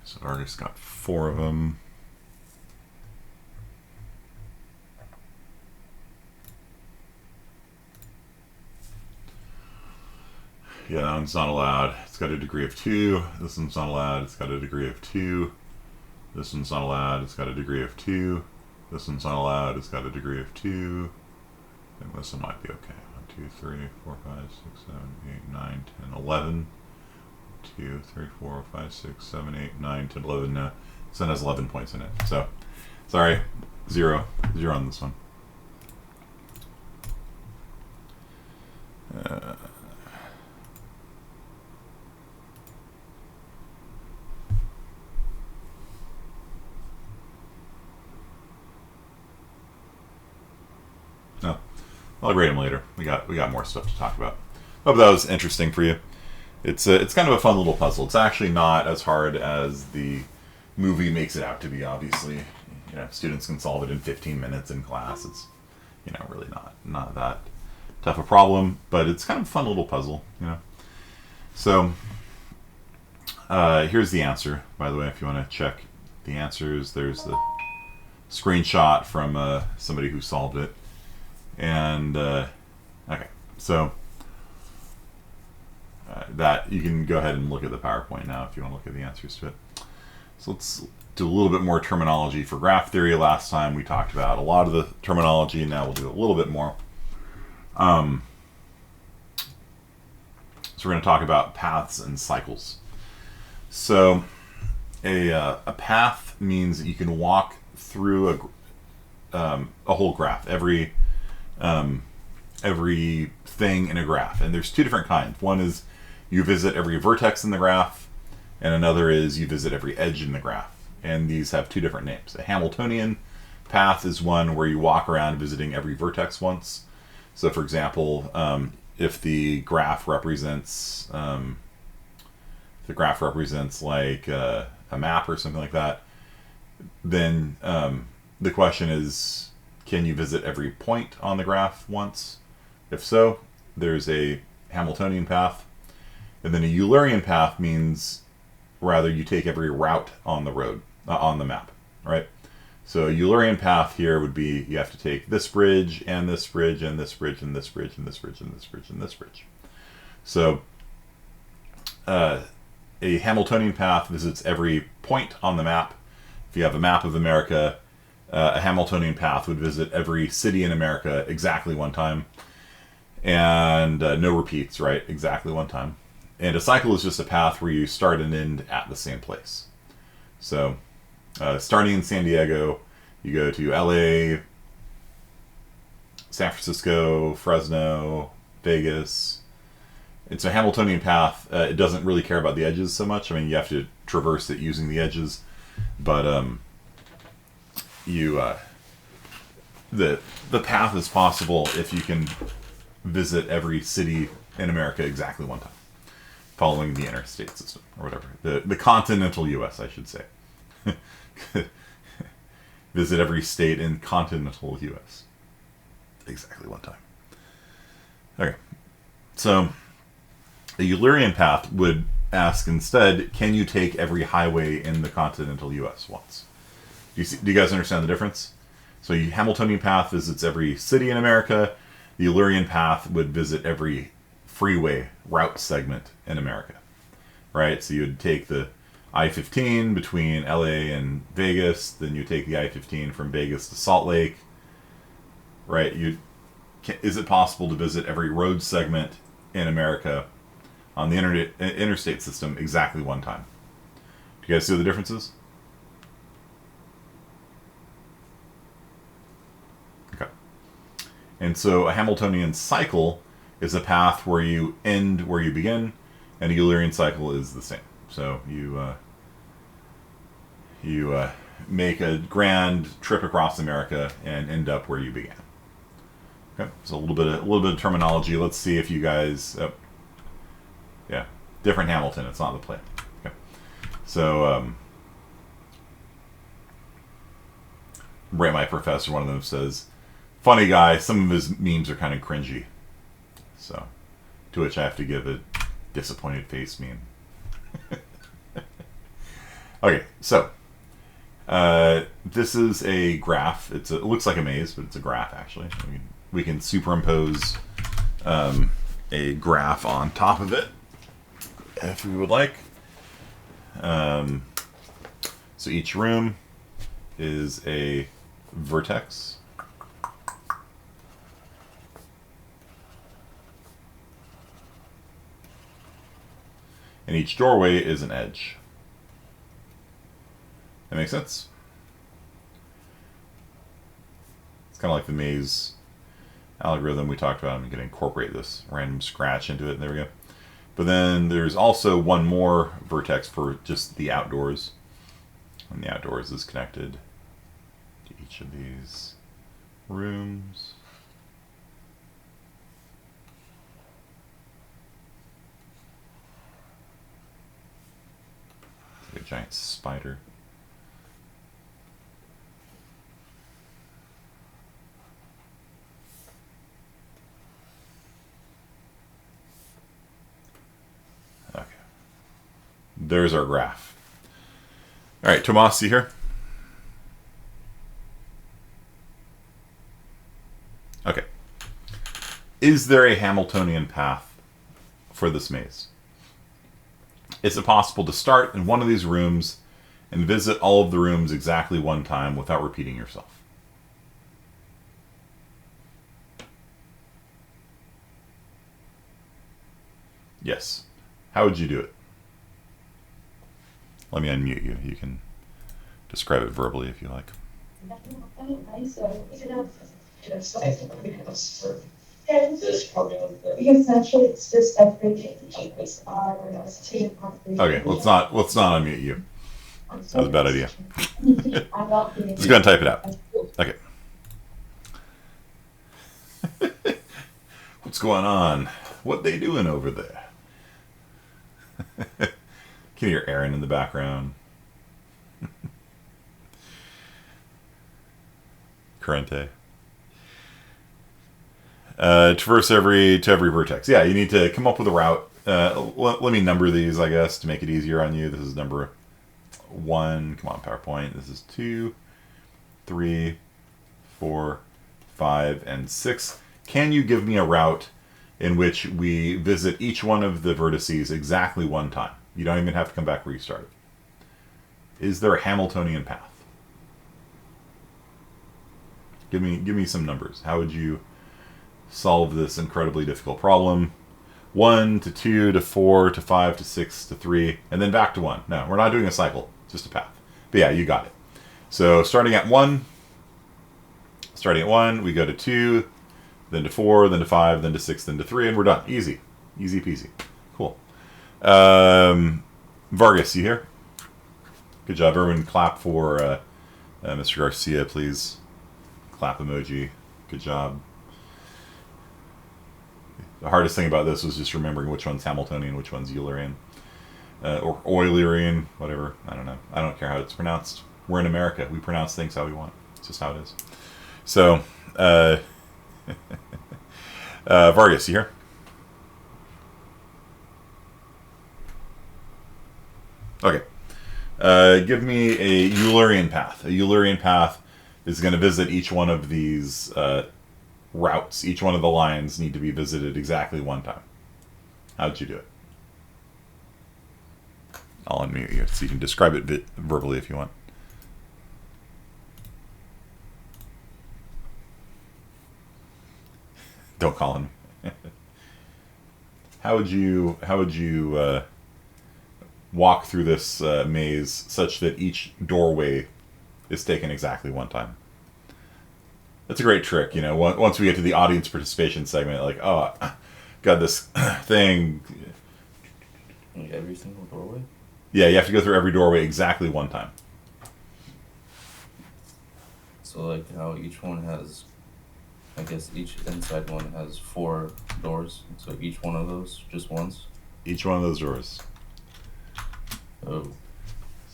So artist got 4 of them. Yeah, that one's not allowed. It's got a degree of 2. This one's not allowed. It's got a degree of 2. This one's not allowed. It's got a degree of 2. This one's not allowed. It's got a degree of 2. I think this one might be okay. 1, 2, 3, 4, 5, 6, 7, 8, 9, 10, 11. 2, 3, 4, 5, 6, 7, 8, 9, 10, 11. No, this one has 11 points in it. So, sorry, 0. 0 on this one. No, I'll grade them later. We got more stuff to talk about. Hope that was interesting for you. It's kind of a fun little puzzle. It's actually not as hard as the movie makes it out to be. Obviously, students can solve it in 15 minutes in class. It's really not that tough a problem, but it's kind of a fun little puzzle. So here's the answer. By the way, if you want to check the answers, there's the screenshot from somebody who solved it. And okay, so that you can go ahead and look at the PowerPoint now if you want to look at the answers to it. So let's do a little bit more terminology for graph theory. Last time we talked about a lot of the terminology, and now we'll do a little bit more. So we're going to talk about paths and cycles. So a path means that you can walk through a whole graph, every thing in a graph, and there's 2 different kinds. One is you visit every vertex in the graph, and another is you visit every edge in the graph, and these have 2 different names. A Hamiltonian path is one where you walk around visiting every vertex once. So for example, if the graph represents like a map or something like that, then the question is, can you visit every point on the graph once? If so, there's a Hamiltonian path. And then a Eulerian path means rather you take every route on the road, on the map, right? So a Eulerian path here would be you have to take this bridge and this bridge and this bridge and this bridge and this bridge and this bridge and this bridge. So a Hamiltonian path visits every point on the map. If you have a map of America, A Hamiltonian path would visit every city in America exactly one time, and no repeats, right? Exactly one time. And a cycle is just a path where you start and end at the same place. So, starting in San Diego, you go to LA, San Francisco, Fresno, Vegas. It's a Hamiltonian path. It doesn't really care about the edges so much. I mean, you have to traverse it using the edges, but the path is possible if you can visit every city in America exactly one time, following the interstate system or whatever, the continental U.S. I should say. Visit every state in continental U.S. exactly one time. Okay, so the Eulerian Path would ask instead, can you take every highway in the continental U.S. once? Do you guys understand the difference? So Hamiltonian Path visits every city in America. The Eulerian Path would visit every freeway route segment in America, right? So you'd take the I-15 between LA and Vegas, then you take the I-15 from Vegas to Salt Lake, right? Is it possible to visit every road segment in America on the interstate system exactly one time? Do you guys see the differences? Okay. And so a Hamiltonian cycle is a path where you end where you begin, and a Eulerian cycle is the same. So you make a grand trip across America and end up where you began. Okay, so a little bit of terminology. Let's see if you guys. Yeah, different Hamilton. It's not the play. Okay, so Ray, my professor, one of them says, "Funny guy. Some of his memes are kind of cringy." So, to which I have to give a disappointed face meme. Okay, so this is a graph. It looks like a maze, but it's a graph actually. We can superimpose a graph on top of it if we would like. So each room is a vertex. And each doorway is an edge. That makes sense? It's kind of like the maze algorithm we talked about. I'm going to incorporate this random scratch into it. And there we go. But then there's also one more vertex for just the outdoors. And the outdoors is connected to each of these rooms. It's like a giant spider. There's our graph. All right, Tomas, you here? Okay. Is there a Hamiltonian path for this maze? Is it possible to start in one of these rooms and visit all of the rooms exactly one time without repeating yourself? Yes. How would you do it? Let me unmute you. You can describe it verbally if you like. Essentially, it's just everything. Okay, let's not unmute you. That was a bad idea. Just go and type it out. Okay. What's going on? What they doing over there? Can you hear Aaron in the background? Corrente. Traverse to every vertex. Yeah, you need to come up with a route. Let me number these, I guess, to make it easier on you. This is number 1. Come on, PowerPoint. This is 2, 3, 4, 5, and 6. Can you give me a route in which we visit each one of the vertices exactly one time? You don't even have to come back where you started. Is there a Hamiltonian path? Give me some numbers. How would you solve this incredibly difficult problem? 1 to 2 to 4 to 5 to 6 to 3, and then back to 1. No, we're not doing a cycle, just a path. But yeah, you got it. So starting at 1, we go to 2, then to 4, then to 5, then to 6, then to 3, and we're done. Easy. Easy peasy. Cool. Vargas, you here? Good job. Everyone clap for Mr. Garcia, please. Clap emoji. Good job. The hardest thing about this was just remembering which one's Hamiltonian, which one's Eulerian. Or Eulerian, whatever. I don't know. I don't care how it's pronounced. We're in America. We pronounce things how we want. It's just how it is. So, Vargas, you here? Okay. Give me a Eulerian path. A Eulerian path is going to visit each one of these routes. Each one of the lines need to be visited exactly one time. How'd you do it? I'll unmute you so you can describe it verbally if you want. Don't call him. How would you walk through this maze such that each doorway is taken exactly one time? That's a great trick, you know. Once we get to the audience participation segment, like, oh, got this thing. Every single doorway? Yeah, you have to go through every doorway exactly one time. So, like, how each one has, I guess each inside one has 4 doors. So each one of those, just once? Each one of those doors. Oh.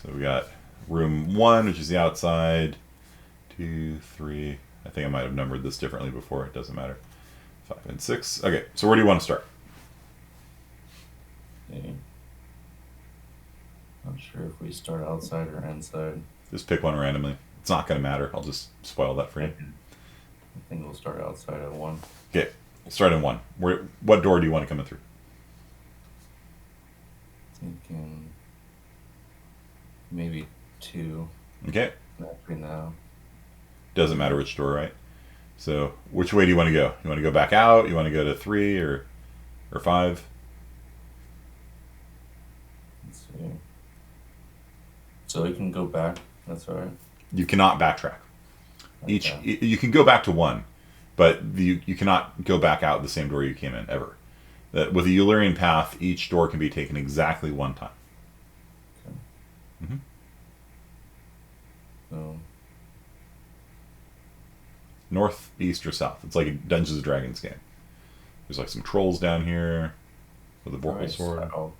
So we got room 1, which is the outside. 2, 3. I think I might have numbered this differently before. It doesn't matter. 5 and 6. Okay, so where do you want to start? Okay. Not sure if we start outside or inside. Just pick one randomly. It's not going to matter. I'll just spoil that for you. I think we'll start outside at 1. Okay, we'll start in 1. What door do you want to come in through? Thinking maybe 2. Okay. Actually, now. Doesn't matter which door, right? So, which way do you want to go? You want to go back out? You want to go to 3 or 5? Let's see. So you can go back. That's all right. You cannot backtrack. Okay. You can go back to 1, but you cannot go back out the same door you came in ever. With a Eulerian path, each door can be taken exactly one time. Okay. Mm-hmm. So. North, east, or south. It's like a Dungeons & Dragons game. There's like some trolls down here with a vorpal sword. South.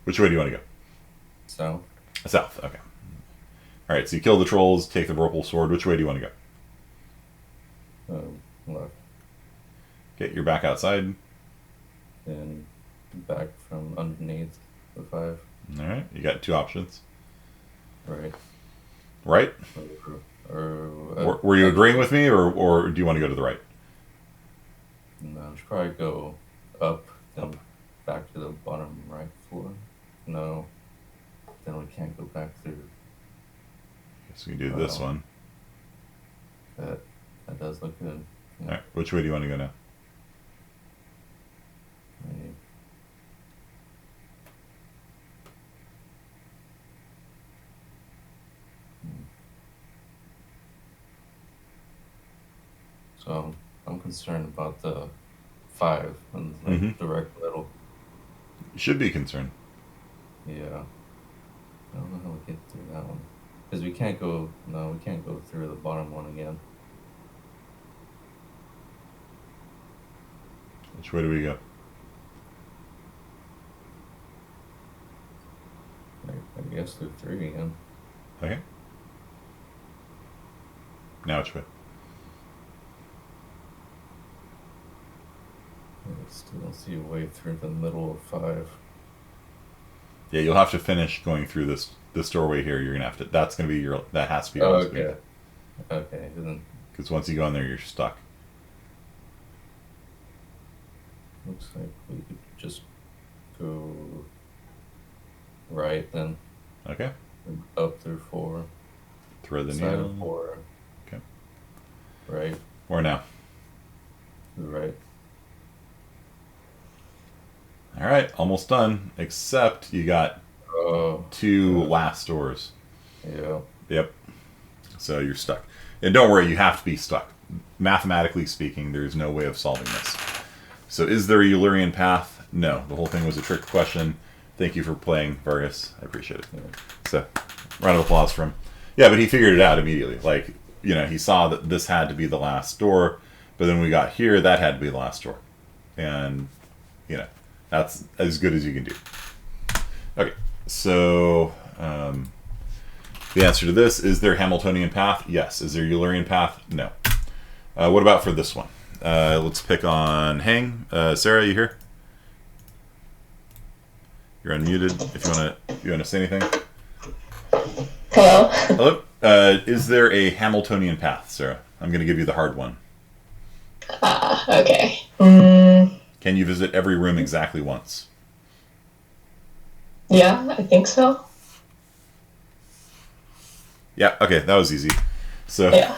Which way do you want to go? South. South, okay. Alright, so you kill the trolls, take the vorpal sword. Which way do you want to go? Left. Okay, you're back outside. And back from underneath the 5. Alright, you got 2 options. Right. Right? Were you agreeing with me, or do you want to go to the right? No, I should probably go up, then back to the bottom right floor. No, then we can't go back through. So we can do this one. That does look good. Yeah. Alright, which way do you want to go now? Maybe. So I'm concerned about the 5 and like direct middle. You should be concerned. Yeah. I don't know how we get through that one. Because we can't go through the bottom one again. Which way do we go? I guess through 3 again. Okay. Now which way? I still don't see a way through the middle of 5. Yeah, you'll have to finish going through this doorway here. You're gonna have to. That's gonna be that has to be. Okay. Okay. Then. Because once you go in there, you're stuck. Looks like we could just go right then. Okay. Up through 4. Thread the Side needle. of 4. Okay. right, Or no? right. All right, almost done. Except you got Oh, 2 last doors. yeah. Yep. So you're stuck. And don't worry, you have to be stuck. Mathematically speaking, there's no way of solving this. So is there a Eulerian path? No. The whole thing was a trick question. Thank you for playing, Vargas. I appreciate it. So, round of applause for him. Yeah, but he figured it out immediately. Like, he saw that this had to be the last door, but then we got here, that had to be the last door. And, that's as good as you can do. Okay, so the answer to this, is there Hamiltonian Path? Yes. Is there Eulerian Path? No. What about for this one? Let's pick on Hang. Sarah, you here? You're unmuted. If you want to say anything. Hello? Hello. Is there a Hamiltonian Path, Sarah? I'm going to give you the hard one. Okay. Can you visit every room exactly once? Yeah, I think so. Yeah. Okay, that was easy. So, Yeah.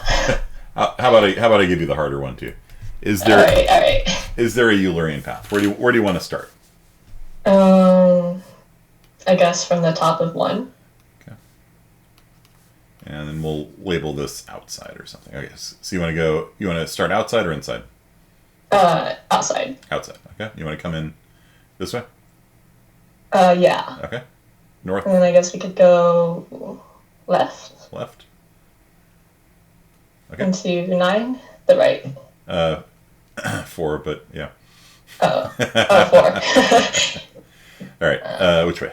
how about I give you the harder one too? Is there All right. is there a Eulerian Path? Where do you want to start? I guess from the top of 1. Okay. And then we'll label this outside or something. Okay. So you want to start outside or inside? Outside. Outside. Okay. You want to come in this way? Yeah. Okay. North. And then I guess we could go left. Left. Okay. Into 9, the right. 4, but yeah. Oh, 4. All right. Which way?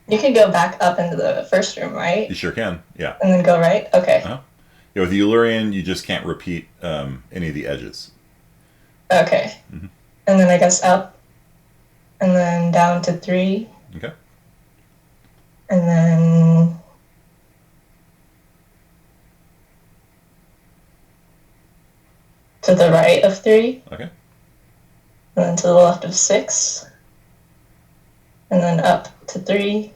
You could go back up into the first room, right? You sure can. Yeah. And then go right? Okay. Uh-huh. Yeah, with the Eulerian, you just can't repeat any of the edges. Okay. Mhm. And then I guess up. And then down to 3. Okay. And then to the right of 3. Okay. And then to the left of 6. And then up to 3.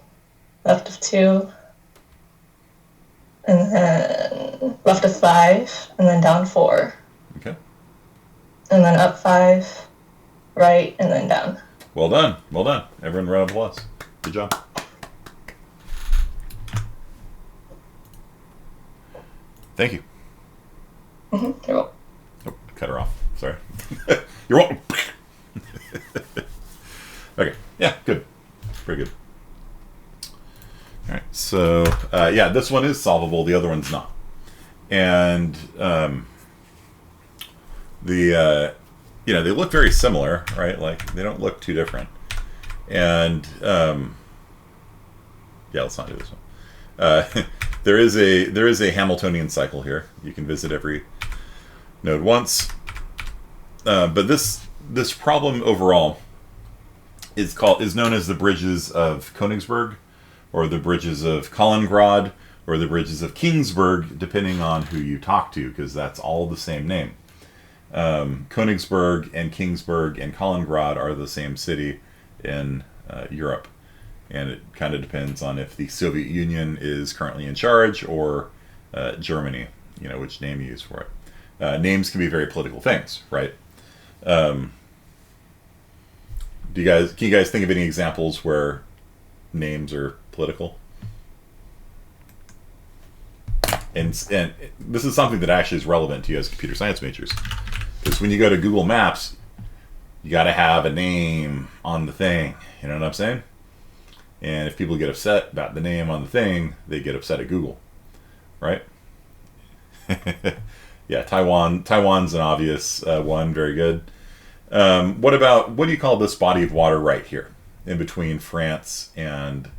Left of 2. And then left of 5. And then down 4. Okay. And then up 5. Right. And then down. Well done. Well done. Everyone round of applause. Good job. Thank you. You're welcome. Oh, cut her off. Sorry. You're welcome. Okay. Yeah, good. Pretty good. All right. So, yeah, this one is solvable. The other one's not. And they look very similar, right? Like, they don't look too different. And, yeah, let's not do this one. There is a Hamiltonian cycle here. You can visit every node once. But this problem overall is known as the Bridges of Konigsberg, or the Bridges of Kaliningrad, or the Bridges of Koningsberg, depending on who you talk to, because that's all the same name. Konigsberg and Kingsburg and Kaliningrad are the same city in Europe. And it kind of depends on if the Soviet Union is currently in charge or Germany, which name you use for it. Names can be very political things, right? Can you guys think of any examples where names are political? And this is something that actually is relevant to you as computer science majors. Because when you go to Google Maps, you got to have a name on the thing. You know what I'm saying? And if people get upset about the name on the thing, they get upset at Google, right? Yeah, Taiwan's an obvious one. Very good. What do you call this body of water right here, in between France and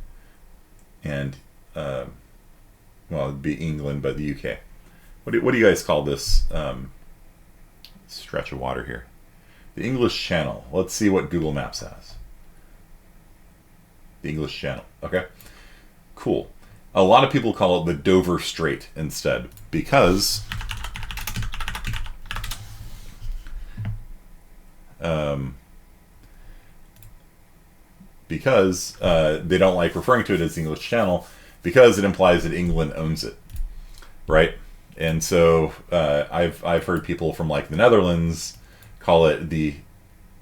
well, it'd be England, but the UK. What do you guys call this stretch of water here? The English Channel. Let's see what Google Maps has. The English Channel. Okay, cool. A lot of people call it the Dover Strait instead, because because they don't like referring to it as the English Channel because it implies that England owns it, right? And so I've heard people from like the Netherlands call it the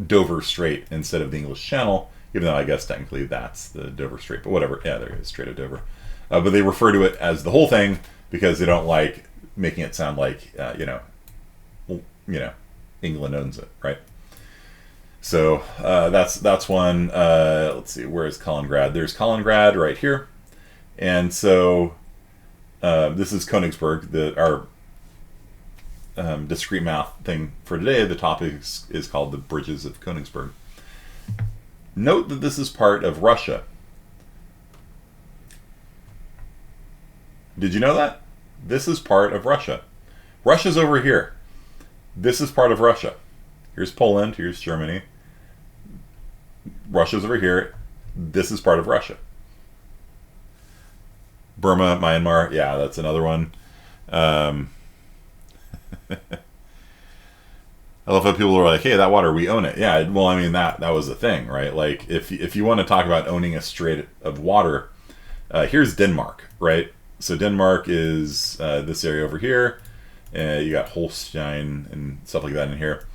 Dover Strait instead of the English Channel, even though I guess technically that's the Dover Strait, but whatever. Yeah, there it is, Strait of Dover. But they refer to it as the whole thing because they don't like making it sound like England owns it, right? So that's one. Let's see, where is Kaliningrad? There's Kaliningrad right here, and so this is Konigsberg. Our discrete math thing for today. The topic is called the Bridges of Konigsberg. Note that this is part of Russia. Did you know that? This is part of Russia. Russia's over here. This is part of Russia. Here's Poland, here's Germany. Russia's over here. This is part of Russia. Burma, Myanmar, yeah, that's another one. I love how people are like, hey, that water, we own it. Yeah, well, I mean, that was the thing, right? Like, if you want to talk about owning a strait of water, here's Denmark, right? So Denmark is this area over here. You got Holstein and stuff like that in here.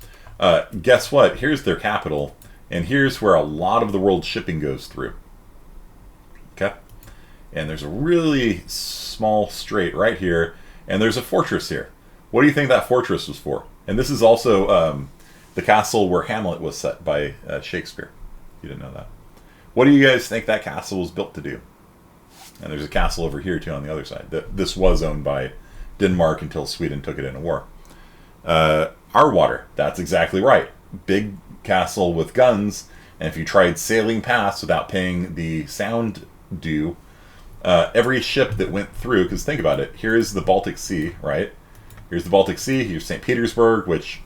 Guess what? Here's their capital, and here's where a lot of the world's shipping goes through. Okay? And there's a really small strait right here, and there's a fortress here. What do you think that fortress was for? And this is also the castle where Hamlet was set by Shakespeare. You didn't know that. What do you guys think that castle was built to do? And there's a castle over here, too, on the other side. This was owned by Denmark until Sweden took it into war. Our water, that's exactly right. Big castle with guns, and if you tried sailing past without paying the sound due, every ship that went through, because think about it, here is the Baltic Sea, right? Here's the Baltic Sea, here's St. Petersburg, which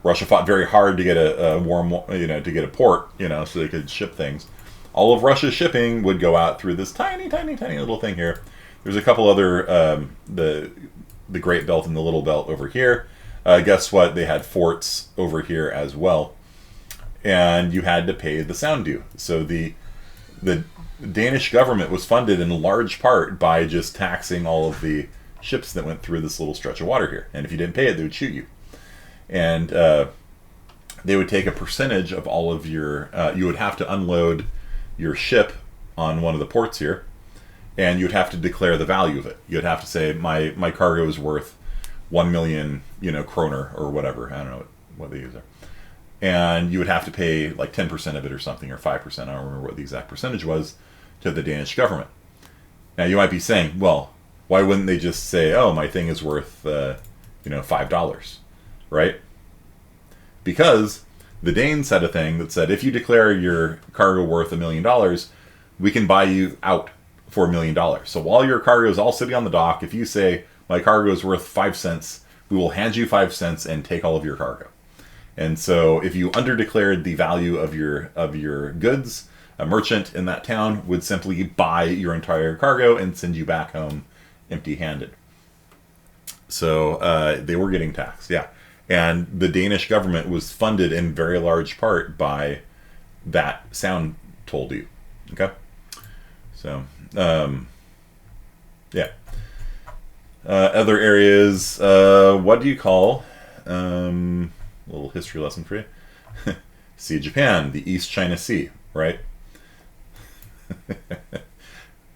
Russia fought very hard to get to get a port, so they could ship things. All of Russia's shipping would go out through this tiny, tiny, tiny little thing here. There's a couple other, the Great Belt and the Little Belt over here. Guess what? They had forts over here as well. And you had to pay the sound due. So the Danish government was funded in large part by just taxing all of the ships that went through this little stretch of water here. And if you didn't pay it, they would shoot you. And they would take a percentage of all of your... you would have to unload your ship on one of the ports here, and you'd have to declare the value of it. You'd have to say, my cargo is worth 1 million, kroner or whatever. I don't know what they use there. And you would have to pay like 10% of it or something, or 5%. I don't remember what the exact percentage was, to the Danish government. Now you might be saying, well, why wouldn't they just say, oh, my thing is worth, $5, right? Because the Danes had a thing that said, if you declare your cargo worth $1 million, we can buy you out for $1 million. So while your cargo is all sitting on the dock, if you say, my cargo is worth 5 cents, we will hand you 5 cents and take all of your cargo. And so if you underdeclared the value of your goods, a merchant in that town would simply buy your entire cargo and send you back home empty-handed. So they were getting taxed, yeah. And the Danish government was funded in very large part by that sound toll due. Okay? So, yeah. Other areas, what do you call, a little history lesson for you. Sea of Japan, the East China Sea, right?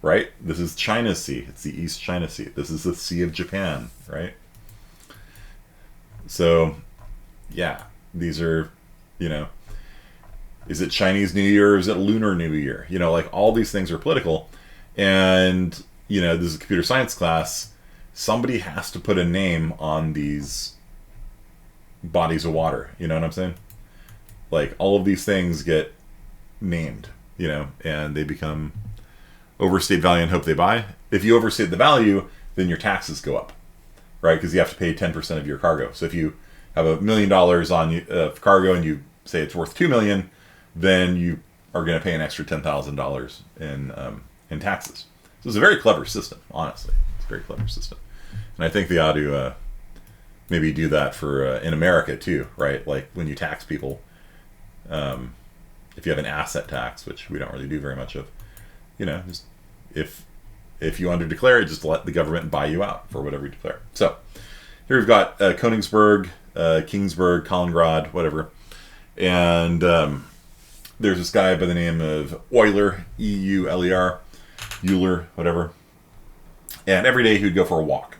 Right? This is China Sea. It's the East China Sea. This is the Sea of Japan, right? So, yeah, these are, is it Chinese New Year or is it Lunar New Year? Like all these things are political. And, this is a computer science class. Somebody has to put a name on these bodies of water. You know what I'm saying? Like all of these things get named, and they become overstate value and hope they buy. If you overstate the value, then your taxes go up. Right, because you have to pay 10% of your cargo. So if you have $1 million on cargo and you say it's worth $2 million, then you are going to pay an extra $10,000 in taxes. So it's a very clever system, honestly. It's a very clever system, and I think they ought to maybe do that for in America too, right? Like when you tax people, if you have an asset tax, which we don't really do very much of, just if you underdeclare it, just let the government buy you out for whatever you declare. So here we've got Koningsberg, Kingsburg, Kaliningrad, whatever. And there's this guy by the name of Euler, E-U-L-E-R, Euler, whatever. And every day he would go for a walk.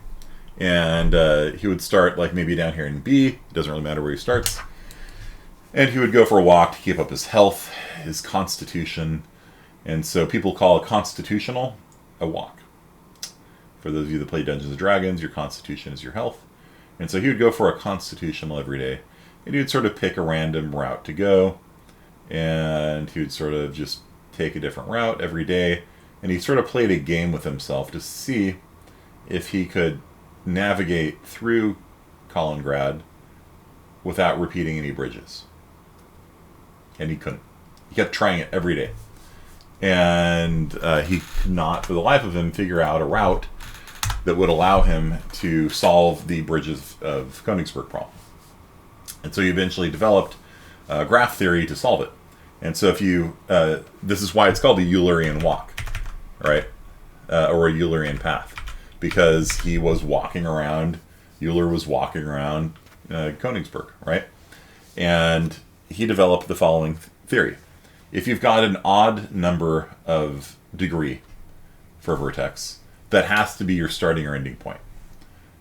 And he would start like maybe down here in B. It doesn't really matter where he starts. And he would go for a walk to keep up his health, his constitution. And so people call a constitutional a walk. For those of you that play Dungeons & Dragons, your constitution is your health. And so he would go for a constitutional every day. And he would sort of pick a random route to go. And he would sort of just take a different route every day. And he sort of played a game with himself to see if he could navigate through Kaliningrad without repeating any bridges. And he couldn't. He kept trying it every day. And he could not, for the life of him, figure out a route that would allow him to solve the Bridges of Konigsberg problem. And so he eventually developed graph theory to solve it. And so if you, this is why it's called the Eulerian walk, right? Or a Eulerian path. Because he was walking around, Euler was walking around Konigsberg, right? And he developed the following theory. If you've got an odd number of degree for a vertex, that has to be your starting or ending point,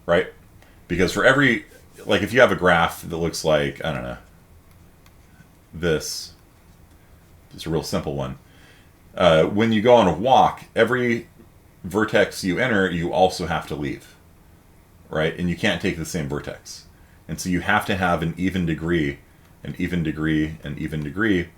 right? Because for every, like if you have a graph that looks like, I don't know, this, just a real simple one. When you go on a walk, every vertex you enter, you also have to leave, right? And you can't take the same vertex. And so you have to have an even degree, an even degree, an even degree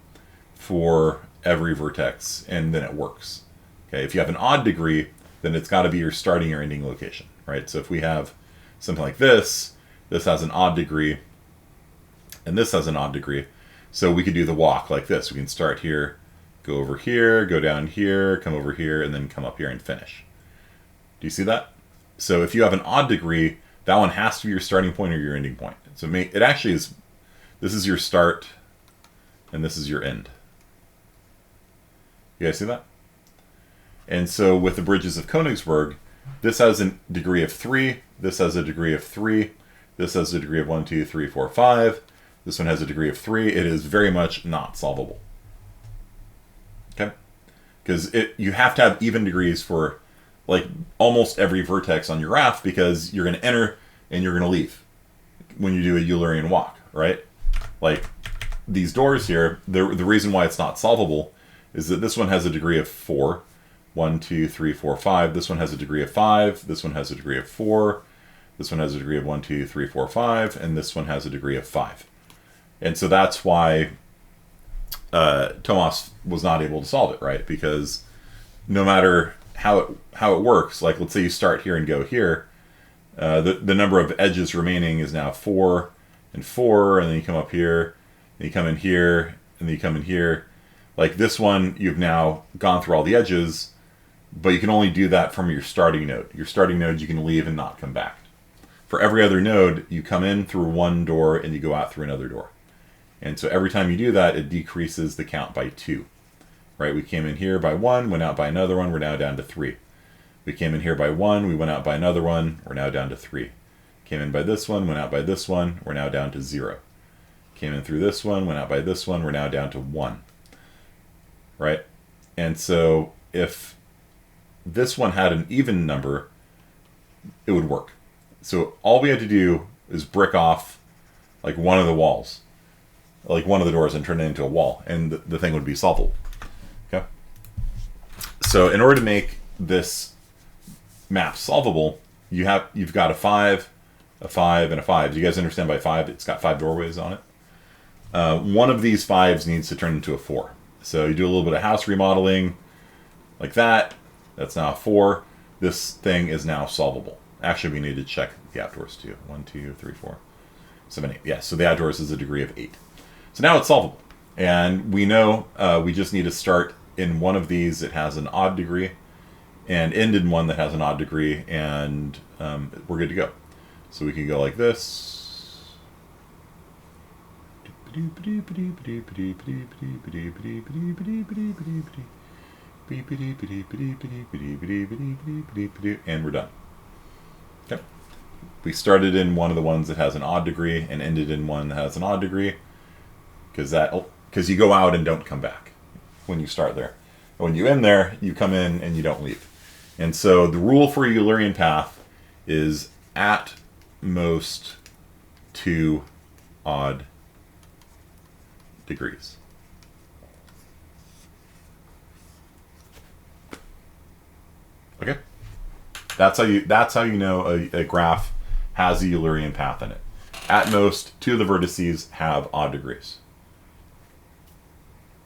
for every vertex, and then it works. Okay, if you have an odd degree, then it's got to be your starting or ending location, right? So if we have something like this, this has an odd degree, and this has an odd degree. So we could do the walk like this. We can start here, go over here, go down here, come over here, and then come up here and finish. Do you see that? So if you have an odd degree, that one has to be your starting point or your ending point. So it actually is, this is your start, and this is your end. You guys see that? And so with the Bridges of Konigsberg, this has a degree of 3, this has a degree of 3, this has a degree of 1, 2, 3, 4, 5, this one has a degree of 3. It is very much not solvable. Okay? Because you have to have even degrees for like almost every vertex on your graph, because you're going to enter and you're going to leave when you do a Eulerian walk, right? Like these doors here, the reason why it's not solvable is that this one has a degree of 4. 1, 2, 3, 4, 5. This one has a degree of 5. This one has a degree of 4. This one has a degree of 1, 2, 3, 4, 5. And this one has a degree of 5. And so that's why Tomas was not able to solve it, right? Because no matter how it works, like let's say you start here and go here, the number of edges remaining is now 4 and 4, and then you come up here, and you come in here, and then you come in here. Like this one, you've now gone through all the edges, but you can only do that from your starting node. Your starting node you can leave and not come back. For every other node, you come in through one door and you go out through another door. And so every time you do that, it decreases the count by 2. Right? We came in here by 1, went out by another one, we're now down to 3. We came in here by 1, we went out by another one, we're now down to 3. Came in by this one, went out by this one, we're now down to 0. Came in through this one, went out by this one, we're now down to 1. Right? And so if this one had an even number, it would work. So all we had to do is brick off like one of the walls, like one of the doors, and turn it into a wall, and the thing would be solvable. Okay. So in order to make this map solvable, you've got a 5, a 5, and a 5. Do you guys understand by 5? It's got 5 doorways on it. One of these 5s needs to turn into a 4. So you do a little bit of house remodeling, like that. That's now a 4. This thing is now solvable. Actually, we need to check the outdoors too. 1, 2, 3, 4, 7, 8. Yeah, so the outdoors is a degree of 8. So now it's solvable. And we know we just need to start in one of these that has an odd degree and end in one that has an odd degree, and we're good to go. So we can go like this. And we're done. Okay. We started in one of the ones that has an odd degree and ended in one that has an odd degree, because you go out and don't come back when you start there. When you end there, you come in and you don't leave. And so the rule for Eulerian Path is at most 2 odd degrees. Okay? That's how you know a graph has a Eulerian path in it. At most, 2 of the vertices have odd degrees.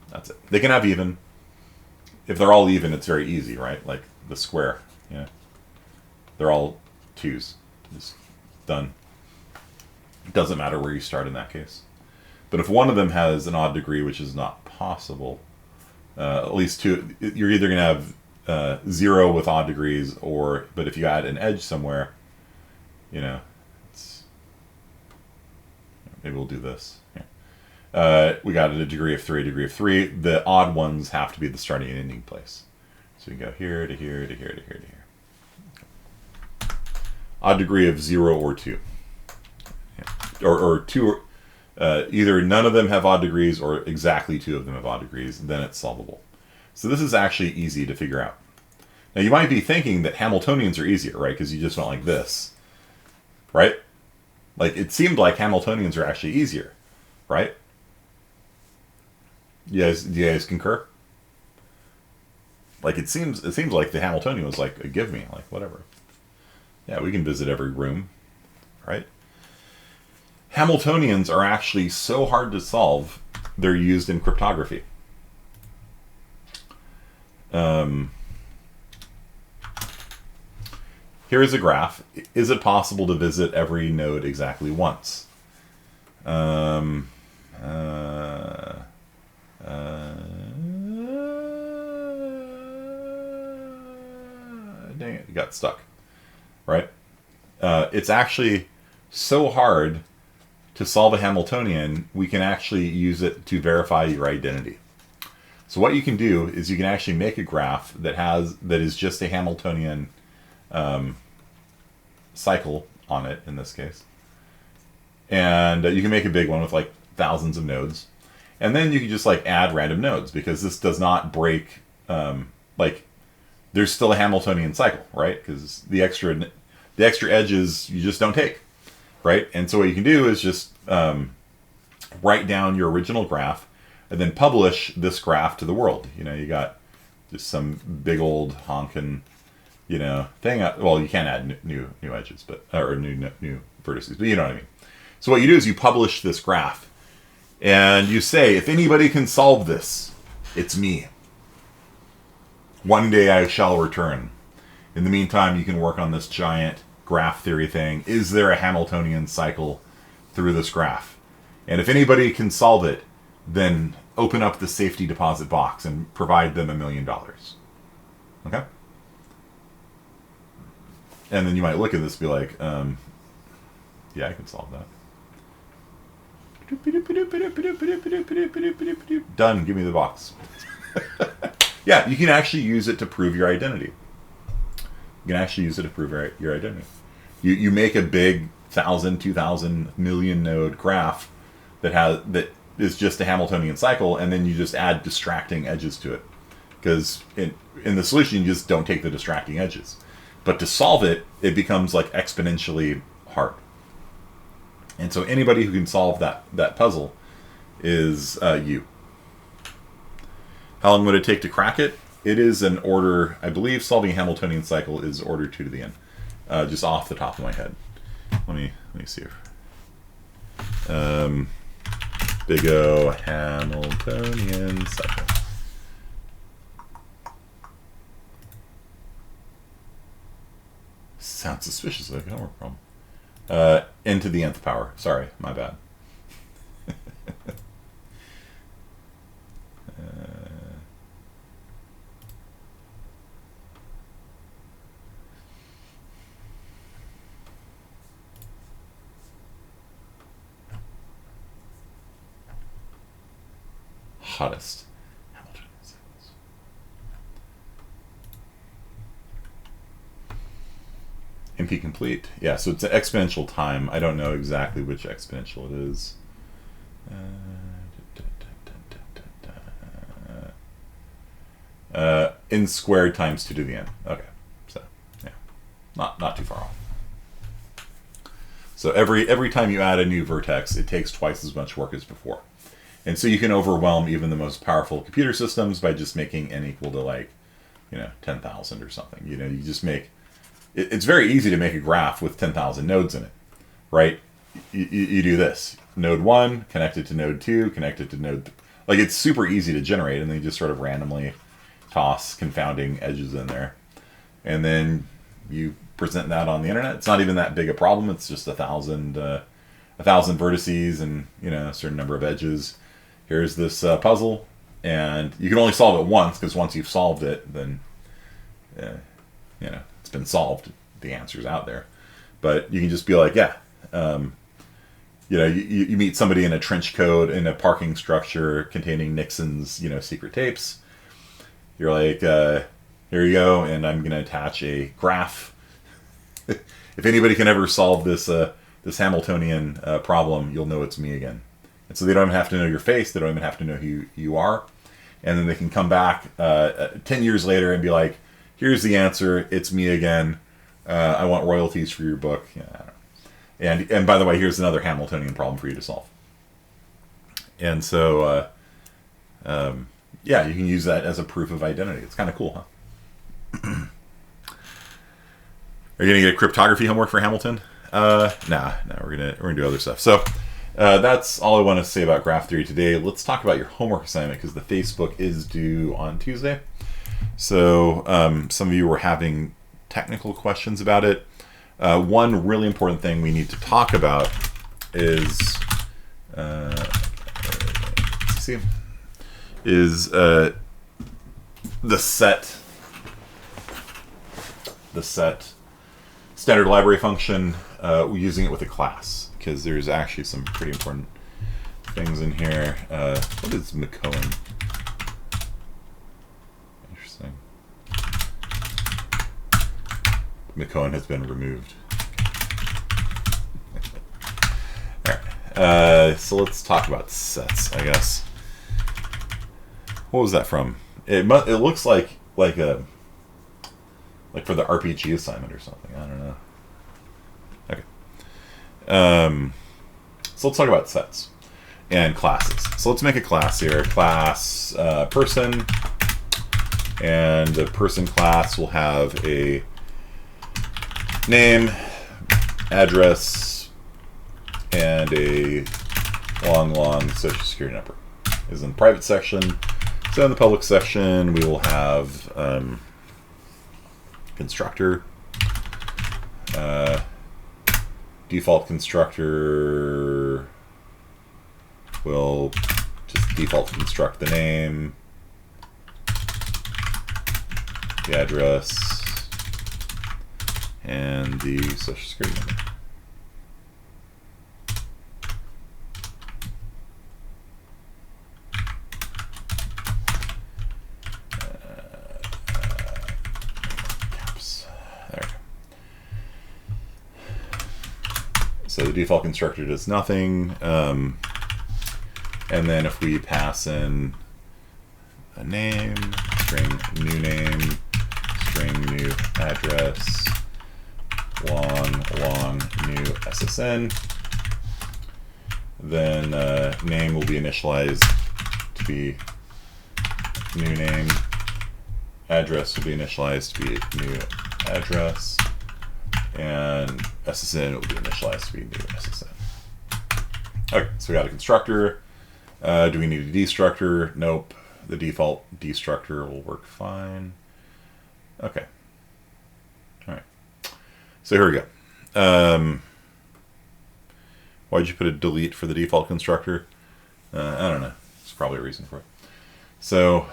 That's it. They can have even. If they're all even, it's very easy, right? Like the square. Yeah. They're all 2s. Just done. It doesn't matter where you start in that case. But if one of them has an odd degree, which is not possible, at least 2, you're either going to have 0 with odd degrees, but if you add an edge somewhere, maybe we'll do this. Yeah. We got a degree of 3, a degree of 3. The odd ones have to be the starting and ending place. So you can go here to here to here to here to here. Odd degree of 0 or 2. Yeah. Or 2, either none of them have odd degrees or exactly 2 of them have odd degrees, then it's solvable. So this is actually easy to figure out. Now you might be thinking that Hamiltonians are easier, right? Because you just went like this, right? Like it seemed like Hamiltonians are actually easier, right? Do you guys concur? Like it seems like the Hamiltonian was like a give me, like whatever. Yeah, we can visit every room, right? Hamiltonians are actually so hard to solve, they're used in cryptography. Here's a graph. Is it possible to visit every node exactly once? Dang it, you got stuck, right? It's actually so hard to solve a Hamiltonian, we can actually use it to verify your identity. So what you can do is you can actually make a graph that is just a Hamiltonian cycle on it, in this case. And you can make a big one with like thousands of nodes. And then you can just like add random nodes, because this does not break, like there's still a Hamiltonian cycle, right? Because the extra edges you just don't take, right? And so what you can do is just write down your original graph and then publish this graph to the world. You got just some big old honkin', thing. Well, you can add new edges, or new vertices, but you know what I mean. So what you do is you publish this graph, and you say, if anybody can solve this, it's me. One day I shall return. In the meantime, you can work on this giant graph theory thing. Is there a Hamiltonian cycle through this graph? And if anybody can solve it, then open up the safety deposit box and provide them $1 million. Okay? And then you might look at this and be like, yeah, I can solve that. Done, give me the box. Yeah, you can actually use it to prove your identity. You can actually use it to prove your identity. You make a big 1,000, 2,000, million node graph that is just a Hamiltonian cycle, and then you just add distracting edges to it. Because in the solution, you just don't take the distracting edges. But to solve it, it becomes like exponentially hard. And so anybody who can solve that puzzle is you. How long would it take to crack it? It is an order, I believe solving a Hamiltonian cycle is order 2 to the n. Just off the top of my head. Let me see. Big O Hamiltonian cycle. Sounds suspicious like a homework problem. N to the nth power. Sorry, my bad. hottest Hamiltonian cycles. NP complete. Yeah, so it's an exponential time. I don't know exactly which exponential it is. N squared times 2 to the n. Okay, so yeah, not too far off. So every time you add a new vertex, it takes twice as much work as before. And so you can overwhelm even the most powerful computer systems by just making n equal to, like, 10,000 or something. You just make... It's very easy to make a graph with 10,000 nodes in it, right? You do this. Node 1, connected to node 2, connected to node... Like, it's super easy to generate, and then you just sort of randomly toss confounding edges in there. And then you present that on the internet. It's not even that big a problem. It's just 1,000 vertices and a certain number of edges. Here's this puzzle, and you can only solve it once, because once you've solved it, then it's been solved. The answer's out there. But you can just be like, you meet somebody in a trench coat in a parking structure containing Nixon's secret tapes. You're like, here you go, and I'm going to attach a graph. If anybody can ever solve this Hamiltonian problem, you'll know it's me again. And so they don't even have to know your face. They don't even have to know who you are. And then they can come back 10 years later and be like, here's the answer. It's me again. I want royalties for your book. I don't know. And by the way, here's another Hamiltonian problem for you to solve. And so, you can use that as a proof of identity. It's kind of cool, huh? Are you gonna get a cryptography homework for Hamilton? Nah, we're gonna do other stuff. So that's all I want to say about graph theory today. Let's talk about your homework assignment, because the Facebook is due on Tuesday. So some of you were having technical questions about it. One really important thing we need to talk about is the set standard library function, using it with a class, because there's actually some pretty important things in here. What is McCohen? Interesting. McCohen has been removed. Alright, so let's talk about sets, I guess. What was that from? It looks like for the RPG assignment or something. I don't know. Okay. So let's talk about sets and classes. So let's make a class here. Class person, and the person class will have a name, address, and a long social security number. Is in the private section. So in the public section, we will have constructor. Default constructor will just default construct the name, the address, and the social security number. So the default constructor does nothing, and then if we pass in a name, string new name, string new address, long new SSN, then name will be initialized to be new name, address will be initialized to be new address, and SSN will be initialized to be new SSN. Okay, so we got a constructor. Do we need a destructor? Nope. The default destructor will work fine. Okay. All right. So here we go. Why'd you put a delete for the default constructor? I don't know. There's probably a reason for it. So,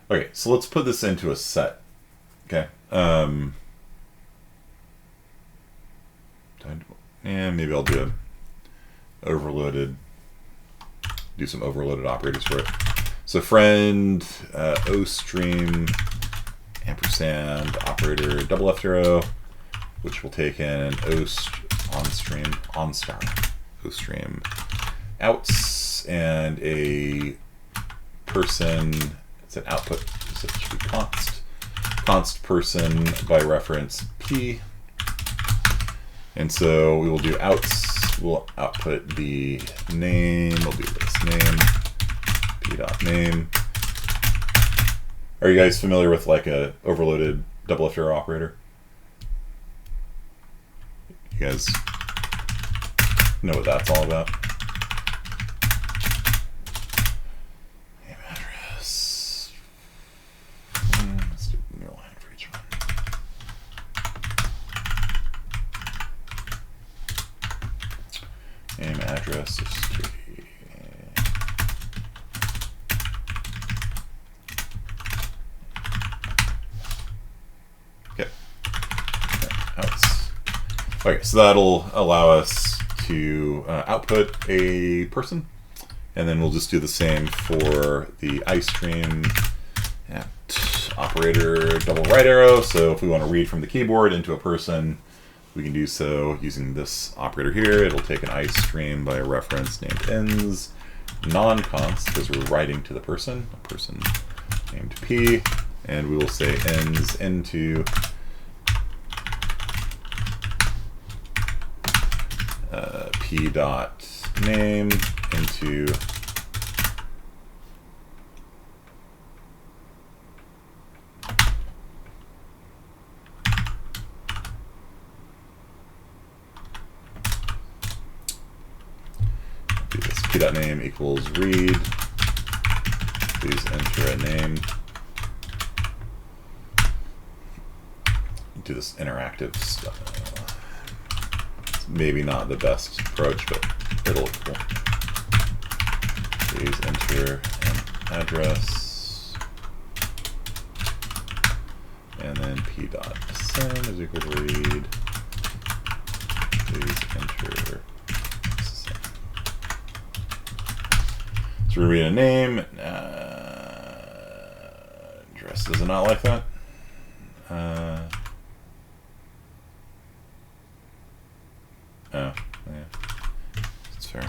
okay, so let's put this into a set. Okay. Do I And maybe I'll do some overloaded operators for it. So friend, OStream, ampersand, operator, double left arrow, which will take in OStream outs, and a person, it's an output, so it should be const person by reference P. And so we will do outs, we'll output the name, we'll do this name, p.name. Are you guys familiar with like a overloaded double left arrow operator? You guys know what that's all about? Name address. Let's do a new line for each one. Name address is okay, so that'll allow us to output a person, and then we'll just do the same for the iStream operator double right arrow. So if we want to read from the keyboard into a person, we can do so using this operator here. It'll take an iStream by a reference named ends, non-const, because we're writing to the person, a person named P, and we will say ends into P dot name into do this P dot name equals read. Please enter a name. Do this interactive stuff. Maybe not the best approach, but it'll look cool. Please enter an address, and then p dot send is equal to read. Please enter send. So we're reading a name. Address does it not like that? Oh, yeah, that's fair.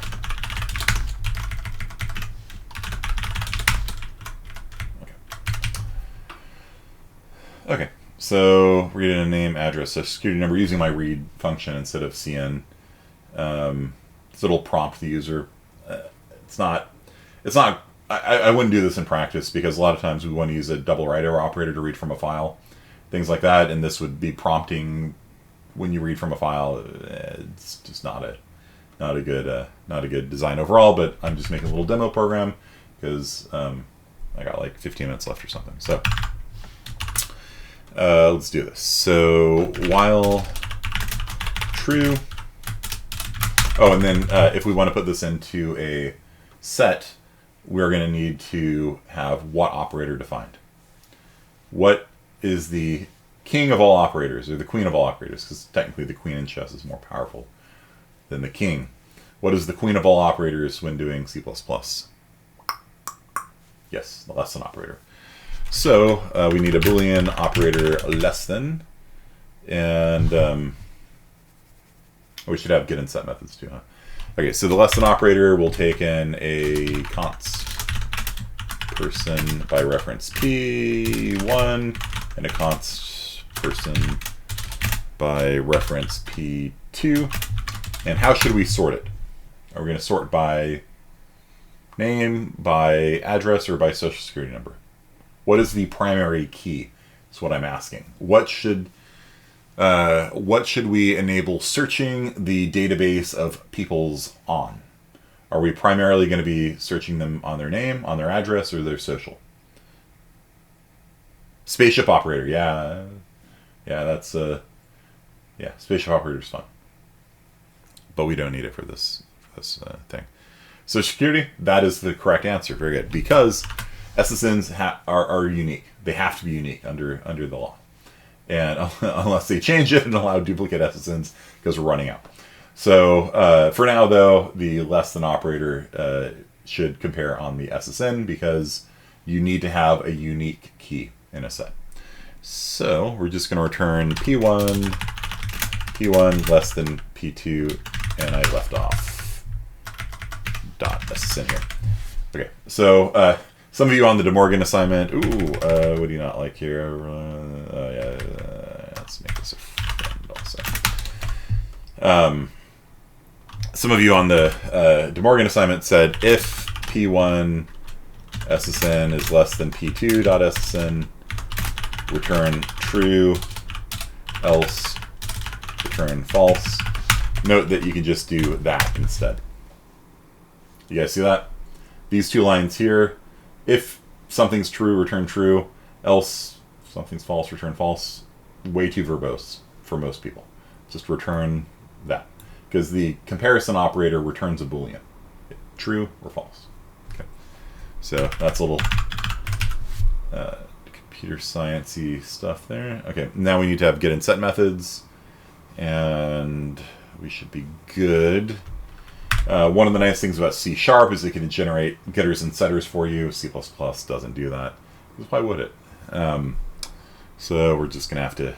Okay, so reading a name, address, social security number using my read function instead of cn. So it'll prompt the user. I wouldn't do this in practice because a lot of times we want to use a double right arrow operator to read from a file, things like that, and this would be prompting when you read from a file. It's just not a good design overall. But I'm just making a little demo program because I got like 15 minutes left or something. So let's do this. So while true. Oh, and then if we want to put this into a set, we're going to need to have what operator defined. What is the king of all operators, or the queen of all operators, because technically the queen in chess is more powerful than the king. What is the queen of all operators when doing C++? Yes, the less than operator. So we need a Boolean operator less than, and we should have get and set methods too, huh? Okay, so the less than operator will take in a const person by reference P1 and a const person by reference P2. And how should we sort it? Are we going to sort by name, by address, or by social security number? What is the primary key? That's what I'm asking. What should we enable searching the database of peoples on? Are we primarily going to be searching them on their name, on their address, or their social? Spaceship operator, yeah, that's spaceship operator is fun, but we don't need it for this thing. So security, that is the correct answer. Very good, because SSNs are unique. They have to be unique under the law. and unless they change it and allow duplicate SSNs, because we're running out. So for now, though, the less than operator should compare on the SSN, because you need to have a unique key in a set. So we're just going to return P1 less than P2, and I left off dot SSN here. Okay, so some of you on the De Morgan assignment, what do you not like here? Let's make this a friend also. Some of you on the De Morgan assignment said if P1 SSN is less than P2 dot SSN, return true, else return false. Note that you can just do that instead. You guys see that? These two lines here, if something's true, return true, else something's false, return false. Way too verbose for most people. Just return that. Because the comparison operator returns a Boolean. True or false. Okay. So that's a little computer science-y stuff there. Okay, now we need to have get and set methods. And we should be good. One of the nice things about C# is it can generate getters and setters for you. C++ doesn't do that. Because why would it? So we're just going to have to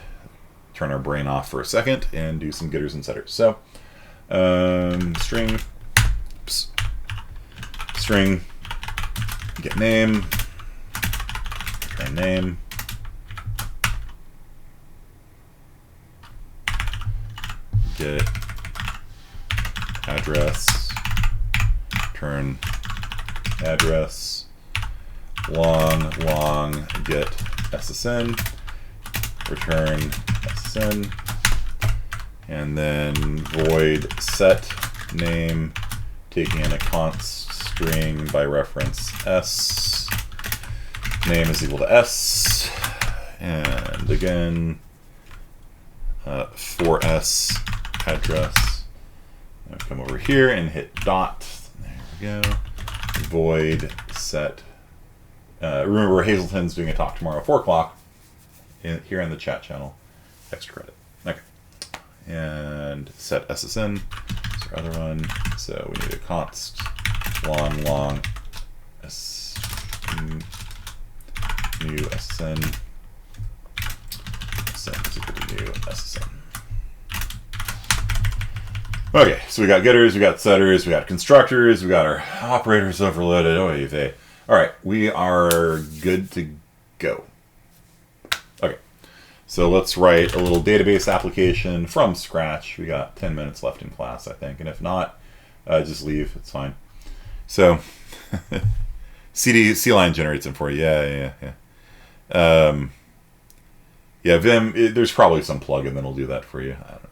turn our brain off for a second and do some getters and setters. So string get name, return name, get address, return address, long get SSN, return SSN, and then void set name, taking in a const string by reference s, name is equal to s, and again for s address. I'll come over here and hit dot. There we go. Void set. Remember, Hazelton's doing a talk tomorrow at 4 o'clock here in the chat channel. Extra credit. Okay. And set SSN. That's our other one. So we need a const long s new SSN. SSN is equal to new SSN. Okay, so we got getters, we got setters, we got constructors, we got our operators overloaded. Oy vey. All right, we are good to go. Okay, so let's write a little database application from scratch. We got 10 minutes left in class, I think, and if not, just leave. It's fine. So C-line generates them for you. Yeah. Yeah, Vim. There's probably some plugin that'll do that for you. I don't know.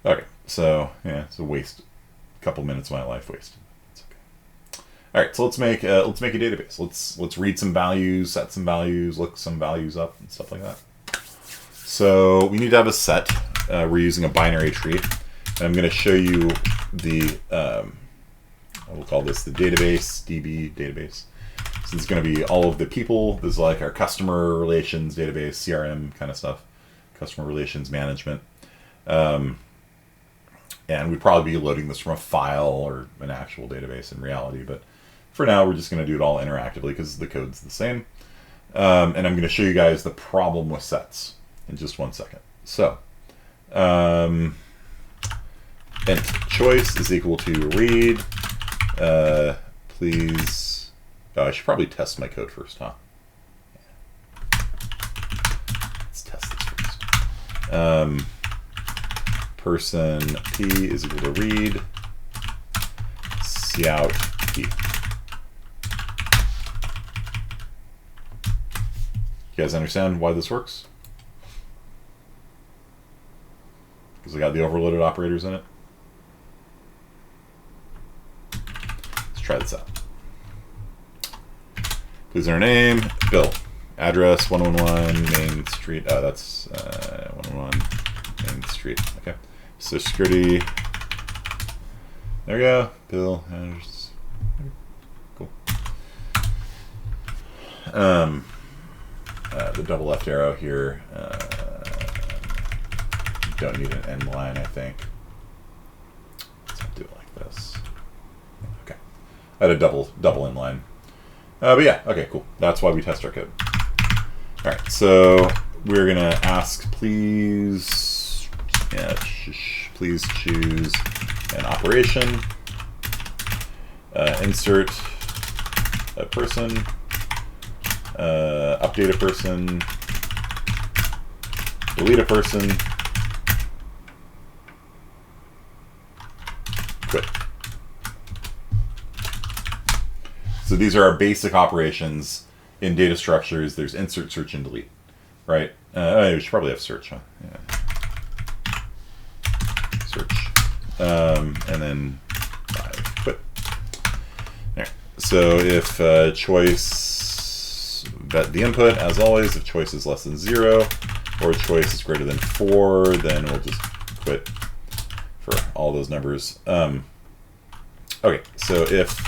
Okay. So yeah, it's a waste. A couple minutes of my life wasted. It's okay. All right, so let's make a database. Let's read some values, set some values, look some values up, and stuff like that. So we need to have a set. We're using a binary tree, and I'm going to show you the. We'll call this the database DB database. So it's going to be all of the people. This is like our customer relations database, CRM kind of stuff, customer relations management. And we'd probably be loading this from a file or an actual database in reality. But for now, we're just going to do it all interactively because the code's the same. And I'm going to show you guys the problem with sets in just 1 second. So, int choice is equal to read. Please. Oh, I should probably test my code first, huh? Let's test this first. Person P is equal to read cout P. You guys understand why this works? Because we got the overloaded operators in it. Let's try this out. Please enter name, Bill. Address 111 Main Street. Oh, that's 111 Main Street. Okay. Social Security. There we go. Bill. Cool. The double left arrow here. don't need an end line, I think. Let's not do it like this. Okay. I had a double inline. But yeah, okay, cool. That's why we test our code. All right, so we're gonna ask, please, please choose an operation. Insert a person. Update a person. Delete a person. Quit. So these are our basic operations in data structures. There's insert, search, and delete, right? We should probably have search, huh? Yeah. Search. And then quit. All right. So if choice, vet the input, as always. If choice is less than 0 or choice is greater than 4, then we'll just quit for all those numbers. Okay, so if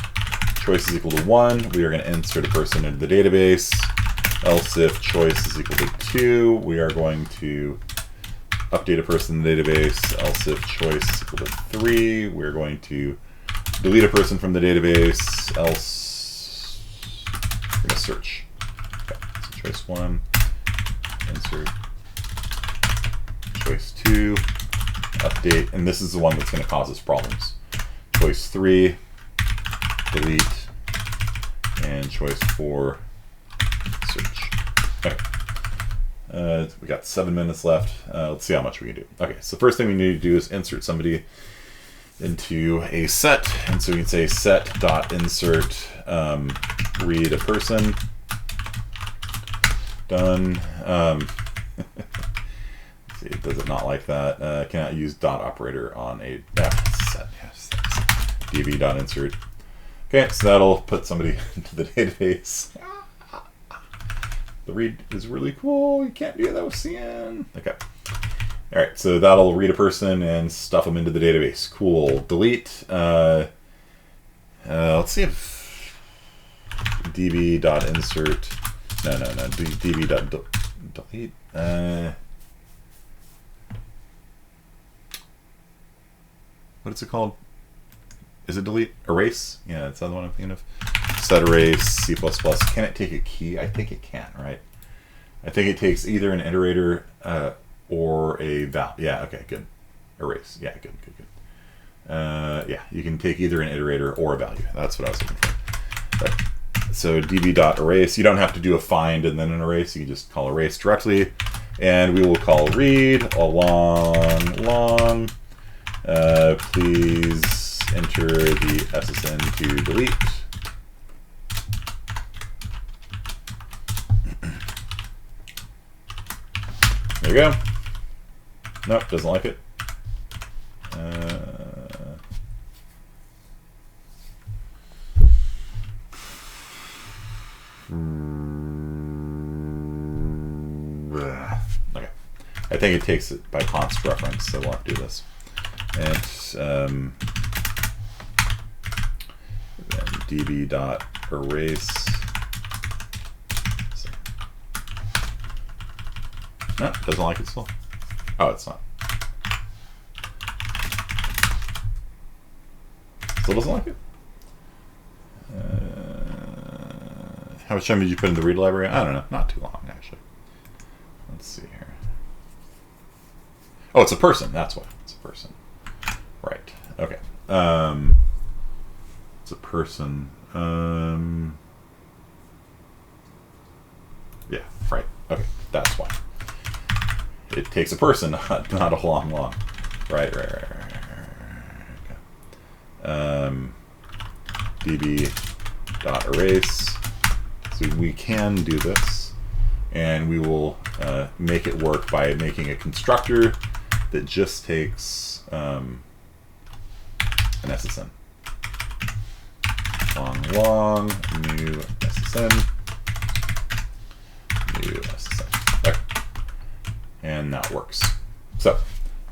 choice is equal to 1, we are going to insert a person into the database. Else if choice is equal to 2, we are going to update a person in the database. Else if choice is equal to 3, we're going to delete a person from the database. Else we're going to search. Okay, so choice 1, insert. Choice 2, update, and this is the one that's going to cause us problems. Choice 3, delete, and choice 4, search. Okay. We got 7 minutes left. Let's see how much we can do. Okay, so first thing we need to do is insert somebody into a set, and so we can say set.insert read a person. Done. See, does it not like that? Cannot use dot operator on a set. Yes, db.insert. Okay, so that'll put somebody into the database. The read is really cool. You can't do that with CN. Okay. All right, so that'll read a person and stuff them into the database. Cool. Delete. Let's see if db.insert. No. db.delete. What is it called? Is it delete? Erase? Yeah, that's the other one I'm thinking of. Set erase, C++. Can it take a key? I think it can, right? I think it takes either an iterator or a val. Yeah, okay, good. Erase. Yeah, good. Yeah, you can take either an iterator or a value. That's what I was looking for. Right. So db.erase. You don't have to do a find and then an erase. You can just call erase directly. And we will call read long. Please enter the SSN to delete. There you go. Nope, doesn't like it. Okay. I think it takes it by const reference, so we'll have to do this. And then db.erase. No, doesn't like it still. Oh, it's not. Still doesn't like it? How much time did you put in the read library? I don't know. Not too long, actually. Let's see here. Oh, it's a person. That's why. It's a person. Right. Okay. It's a person. Yeah, right. Okay, that's why. It takes a person, not a long. Right. Okay. db.erase. So we can do this, and we will make it work by making a constructor that just takes an SSN. Long, new SSN. Okay. And that works. So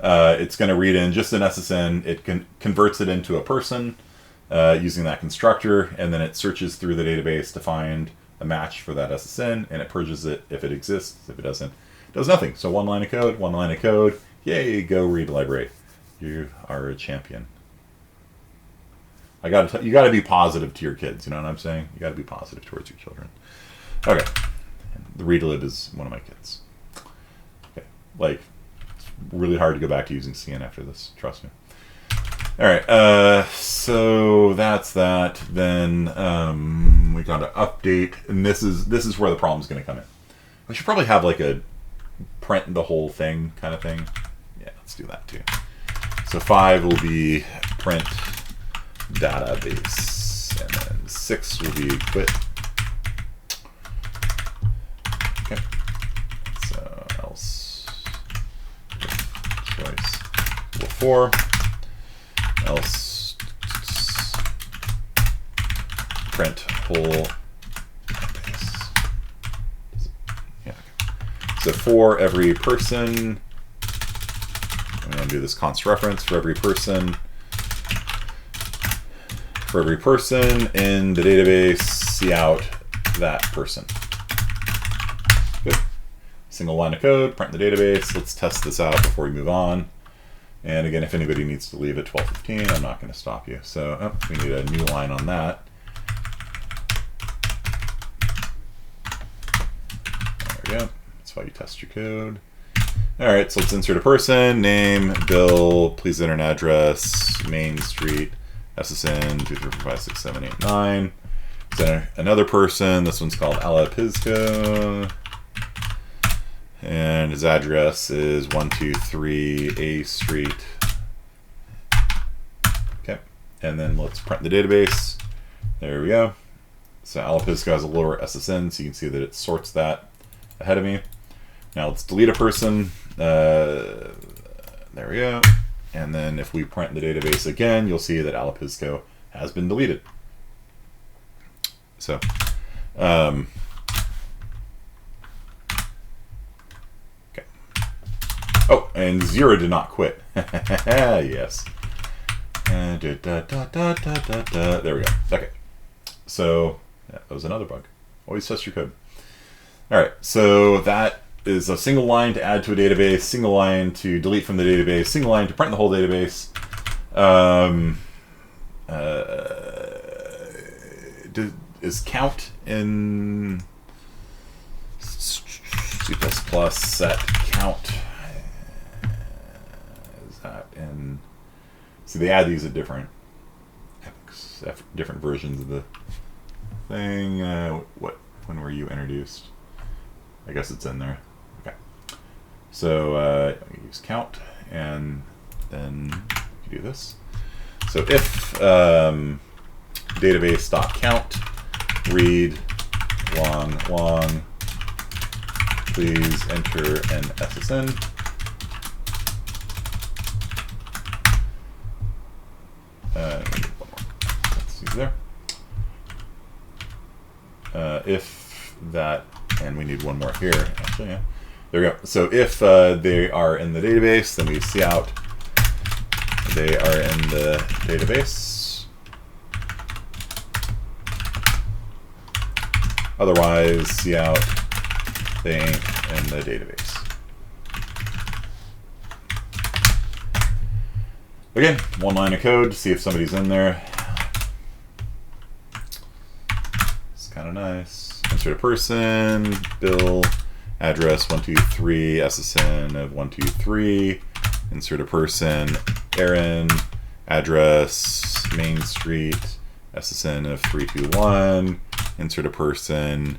it's going to read in just an SSN. It converts it into a person using that constructor, and then it searches through the database to find a match for that SSN, and it purges it if it exists. If it doesn't, it does nothing. So one line of code, Yay, go read library. You are a champion. You gotta be positive to your kids, you know what I'm saying? You gotta be positive towards your children. Okay. The readlib is one of my kids. Okay. Like, it's really hard to go back to using CN after this, trust me. Alright, so that's that. Then we gotta update, and this is where the problem's gonna come in. We should probably have like a print the whole thing kind of thing. Yeah, let's do that too. So 5 will be print database, and then 6 will be quit. Okay. So else choice equal 4. Else print whole database. Yeah. Okay. So for every person, I'm going to do this const reference for every person. For every person in the database, see out that person. Good. Single line of code, print the database. Let's test this out before we move on. And again, if anybody needs to leave at 12:15, I'm not going to stop you. So we need a new line on that. There we go. That's how you test your code. All right, so let's insert a person, name, bill, please enter an address, Main Street, SSN 2345678 Then another person. This one's called Alapizco. And his address is 123 A Street. Okay. And then let's print the database. There we go. So Alapizco has a lower SSN, so you can see that it sorts that ahead of me. Now let's delete a person. There we go. And then if we print the database again, you'll see that Alapizco has been deleted. So, okay. Oh, and 0 did not quit. Yes. There we go. Okay. So, yeah, that was another bug. Always test your code. All right. So that is a single line to add to a database, single line to delete from the database, single line to print the whole database. Is count in C++ set count? Is that in? See, they add these at different versions of the thing. When were you introduced? I guess it's in there. Okay. So use count, and then you do this. So if database.count read long, please enter an SSN. Let's see there. If that, and we need one more here, actually, yeah. There we go. So if they are in the database, then we see out they are in the database. Otherwise, see out they ain't in the database. Again, one line of code to see if somebody's in there. It's kind of nice. Insert a person, bill, address 123, SSN of 123. Insert a person, Aaron, address, Main Street, SSN of 321. Insert a person,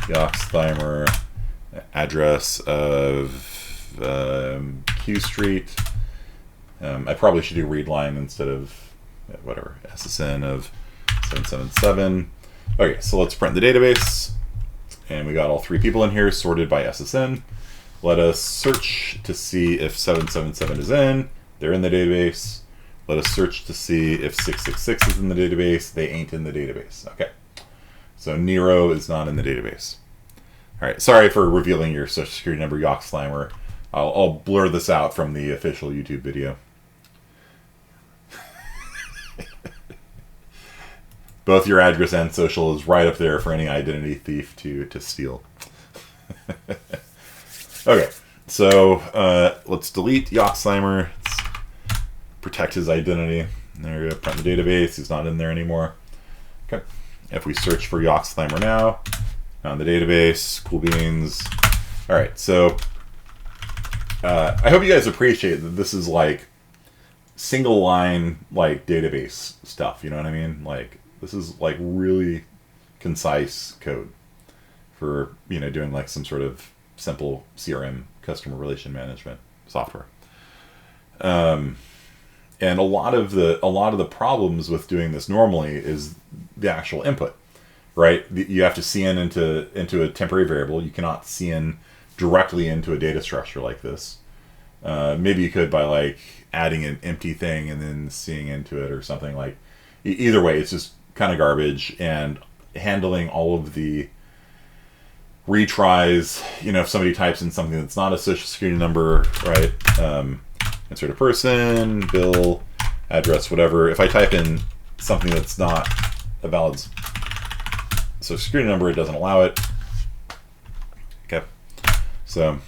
Yoxtheimer, address of Q Street. I probably should do read line instead of whatever, SSN of 777. Okay, so let's print the database. And we got all 3 people in here sorted by SSN. Let us search to see if 777 is in. They're in the database. Let us search to see if 666 is in the database. They ain't in the database. Okay. So Nero is not in the database. All right. Sorry for revealing your social security number, Yoxtheimer. I'll blur this out from the official YouTube video. Both your address and social is right up there for any identity thief to steal. Okay, So let's delete Yoxheimer. Let's protect his identity. There we go. Print the database. He's not in there anymore. Okay. If we search for Yoxheimer now, on the database, cool beans. All right. So I hope you guys appreciate that this is like single line like database stuff. You know what I mean? Like this is like really concise code for doing like some sort of simple CRM, customer relation management software. And a lot of the problems with doing this normally is the actual input, right? You have to CN into a temporary variable. You cannot CN directly into a data structure like this. Maybe you could by like adding an empty thing and then seeing into it or something like. Either way, it's just kind of garbage, and handling all of the retries. If somebody types in something that's not a social security number, right? Insert a person, bill, address, whatever. If I type in something that's not a valid social security number, it doesn't allow it. Okay. So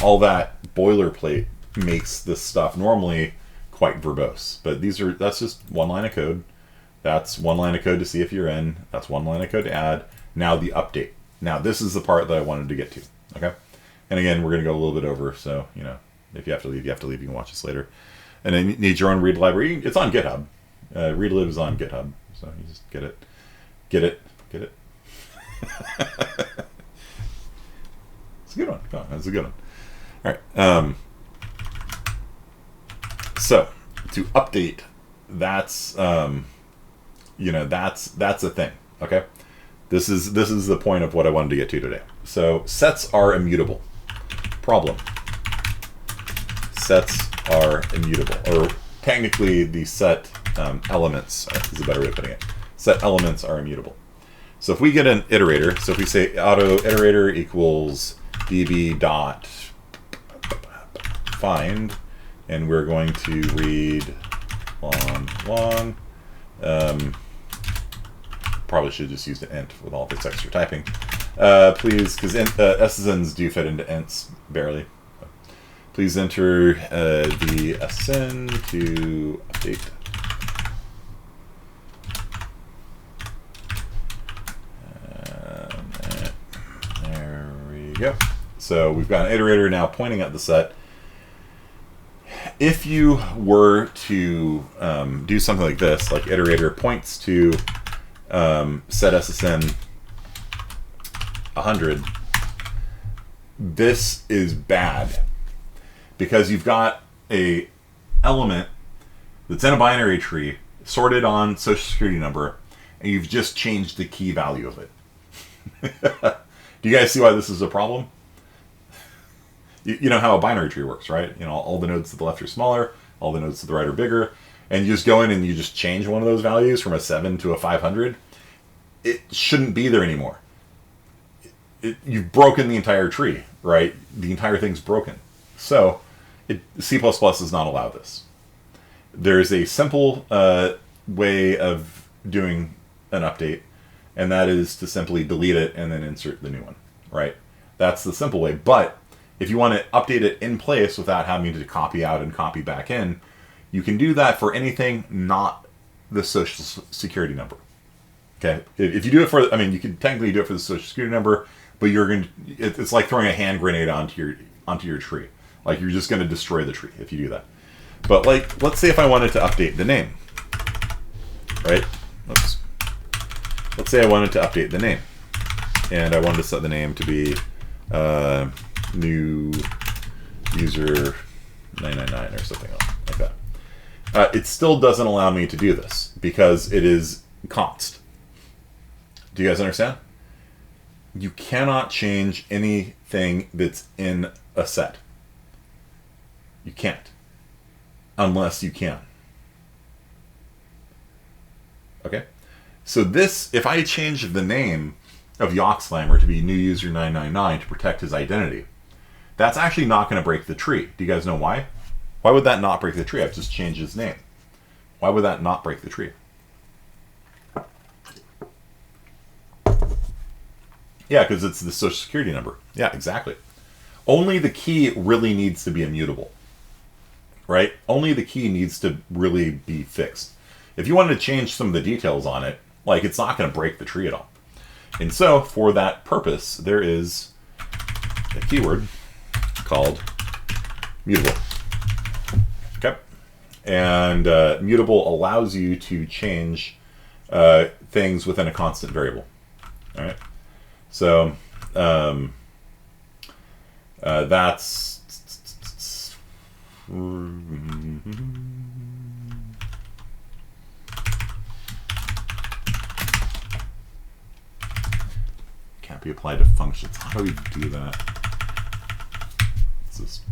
all that boilerplate makes this stuff normally quite verbose. But that's just one line of code. That's one line of code to see if you're in. That's one line of code to add. Now the update. Now this is the part that I wanted to get to. Okay. And again, we're going to go a little bit over. So, if you have to leave, you have to leave. You can watch this later. And then you need your own read library. It's on GitHub. Readlib is on GitHub. So you just get it. It's a good one. Oh, that's a good one. All right. So to update, that's that's a thing. Okay. This is the point of what I wanted to get to today. So sets are immutable. Problem. Sets are immutable, or technically the set elements is a better way of putting it. Set elements are immutable. So if we get an iterator, so if we say auto iterator equals db dot find, and we're going to read long, probably should have just used an int with all this extra typing, please, because SSNs do fit into ints barely. Please enter the SN to update. There we go. So we've got an iterator now pointing at the set. If you were to do something like this, like iterator points to set SSN 100, this is bad. Because you've got a element that's in a binary tree, sorted on social security number, and you've just changed the key value of it. Do you guys see why this is a problem? You know how a binary tree works, right? All the nodes to the left are smaller, all the nodes to the right are bigger, and you just go in and you just change one of those values from a 7 to a 500. It shouldn't be there anymore. You've broken the entire tree, right? The entire thing's broken. So C++ does not allow this. There's a simple way of doing an update, and that is to simply delete it and then insert the new one, right? That's the simple way. But if you want to update it in place without having to copy out and copy back in, you can do that for anything not the social security number. Okay? If you do it for, you can technically do it for the social security number, but it's like throwing a hand grenade onto your tree. Like, you're just going to destroy the tree if you do that. But, like, let's say if I wanted to update the name. Right? Oops. Let's say I wanted to update the name. And I wanted to set the name to be new user 999 or something like that. It still doesn't allow me to do this because it is const. Do you guys understand? You cannot change anything that's in a set. You can't. Unless you can. Okay? So this, if I change the name of Yoxheimer to be new user 999 to protect his identity, that's actually not going to break the tree. Do you guys know why? Why would that not break the tree? I've just changed his name. Why would that not break the tree? Yeah, because it's the social security number. Yeah, exactly. only the key really needs to be immutable, right? Only the key needs to really be fixed. If you wanted to change some of the details on it, like, it's not going to break the tree at all. And so, for that purpose, there is a keyword called mutable. Okay? And mutable allows you to change things within a constant variable. All right? So, that's... Can't be applied to functions. How do we do that? Let's just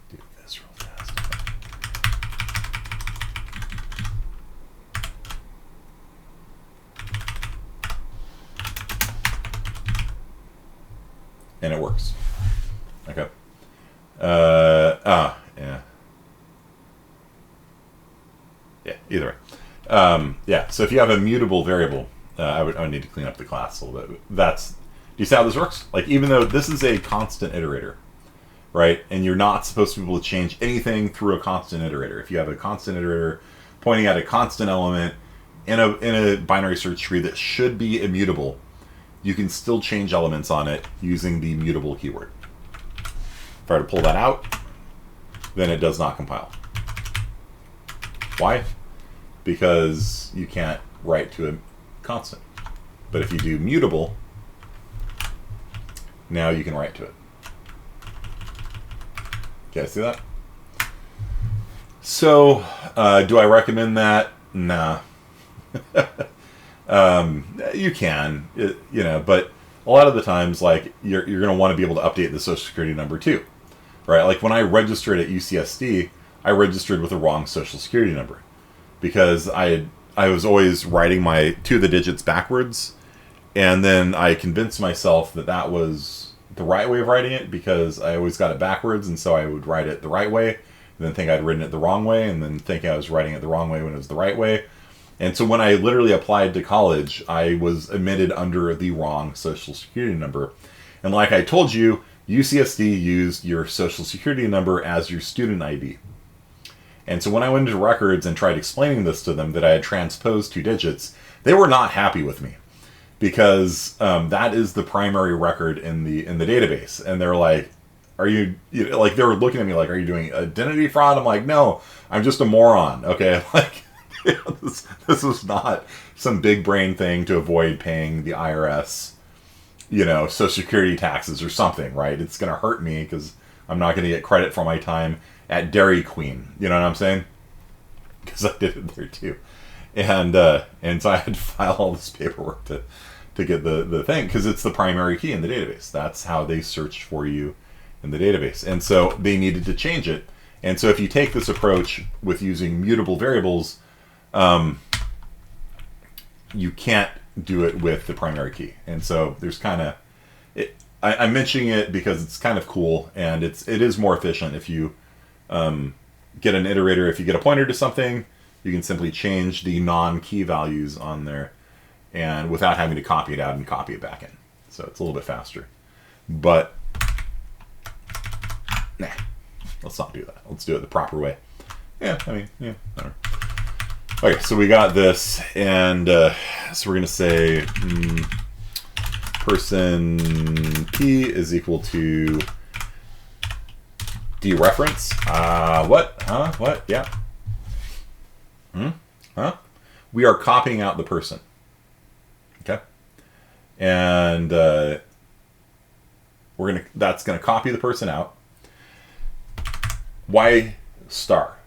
do this real fast. And it works. Okay. Yeah. Yeah, either way. Yeah, so if you have a mutable variable, I would need to clean up the class a little bit. Do you see how this works? Like, even though this is a constant iterator, right? And you're not supposed to be able to change anything through a constant iterator. If you have a constant iterator pointing at a constant element in a binary search tree that should be immutable, you can still change elements on it using the mutable keyword. If I were to pull that out, then it does not compile. Why? Because you can't write to a constant. But if you do mutable, now you can write to it. You guys see that? So, do I recommend that? Nah. You can, but a lot of the times, like, you're going to want to be able to update the social security number too, right? Like, when I registered at UCSD, I registered with the wrong social security number because I was always writing my to the digits backwards, and then I convinced myself that that was the right way of writing it because I always got it backwards, and so I would write it the right way, and then think I'd written it the wrong way, and then think I was writing it the wrong way when it was the right way. And so when I literally applied to college, I was admitted under the wrong social security number. And like I told you, UCSD used your social security number as your student ID. And so when I went into records and tried explaining this to them, that I had transposed 2 digits, they were not happy with me because that is the primary record in the database. And they're like, are you like, they were looking at me like, are you doing identity fraud? I'm like, no, I'm just a moron. Okay. Like, this was not some big brain thing to avoid paying the IRS, Social Security taxes or something, right? It's going to hurt me because I'm not going to get credit for my time at Dairy Queen. You know what I'm saying? Because I did it there too. And so I had to file all this paperwork to get the thing because it's the primary key in the database. That's how they search for you in the database. And so they needed to change it. And so if you take this approach with using mutable variables, you can't do it with the primary key. And so there's kind of, I'm mentioning it because it's kind of cool, and it is more efficient if you get an iterator. If you get a pointer to something, you can simply change the non-key values on there, and without having to copy it out and copy it back in. So it's a little bit faster. But nah, let's not do that. Let's do it the proper way. Yeah, whatever. Okay, so we got this, and so we're going to say person P is equal to dereference. What? Huh? What? Yeah. Huh? We are copying out the person. Okay? And that's going to copy the person out. Why star?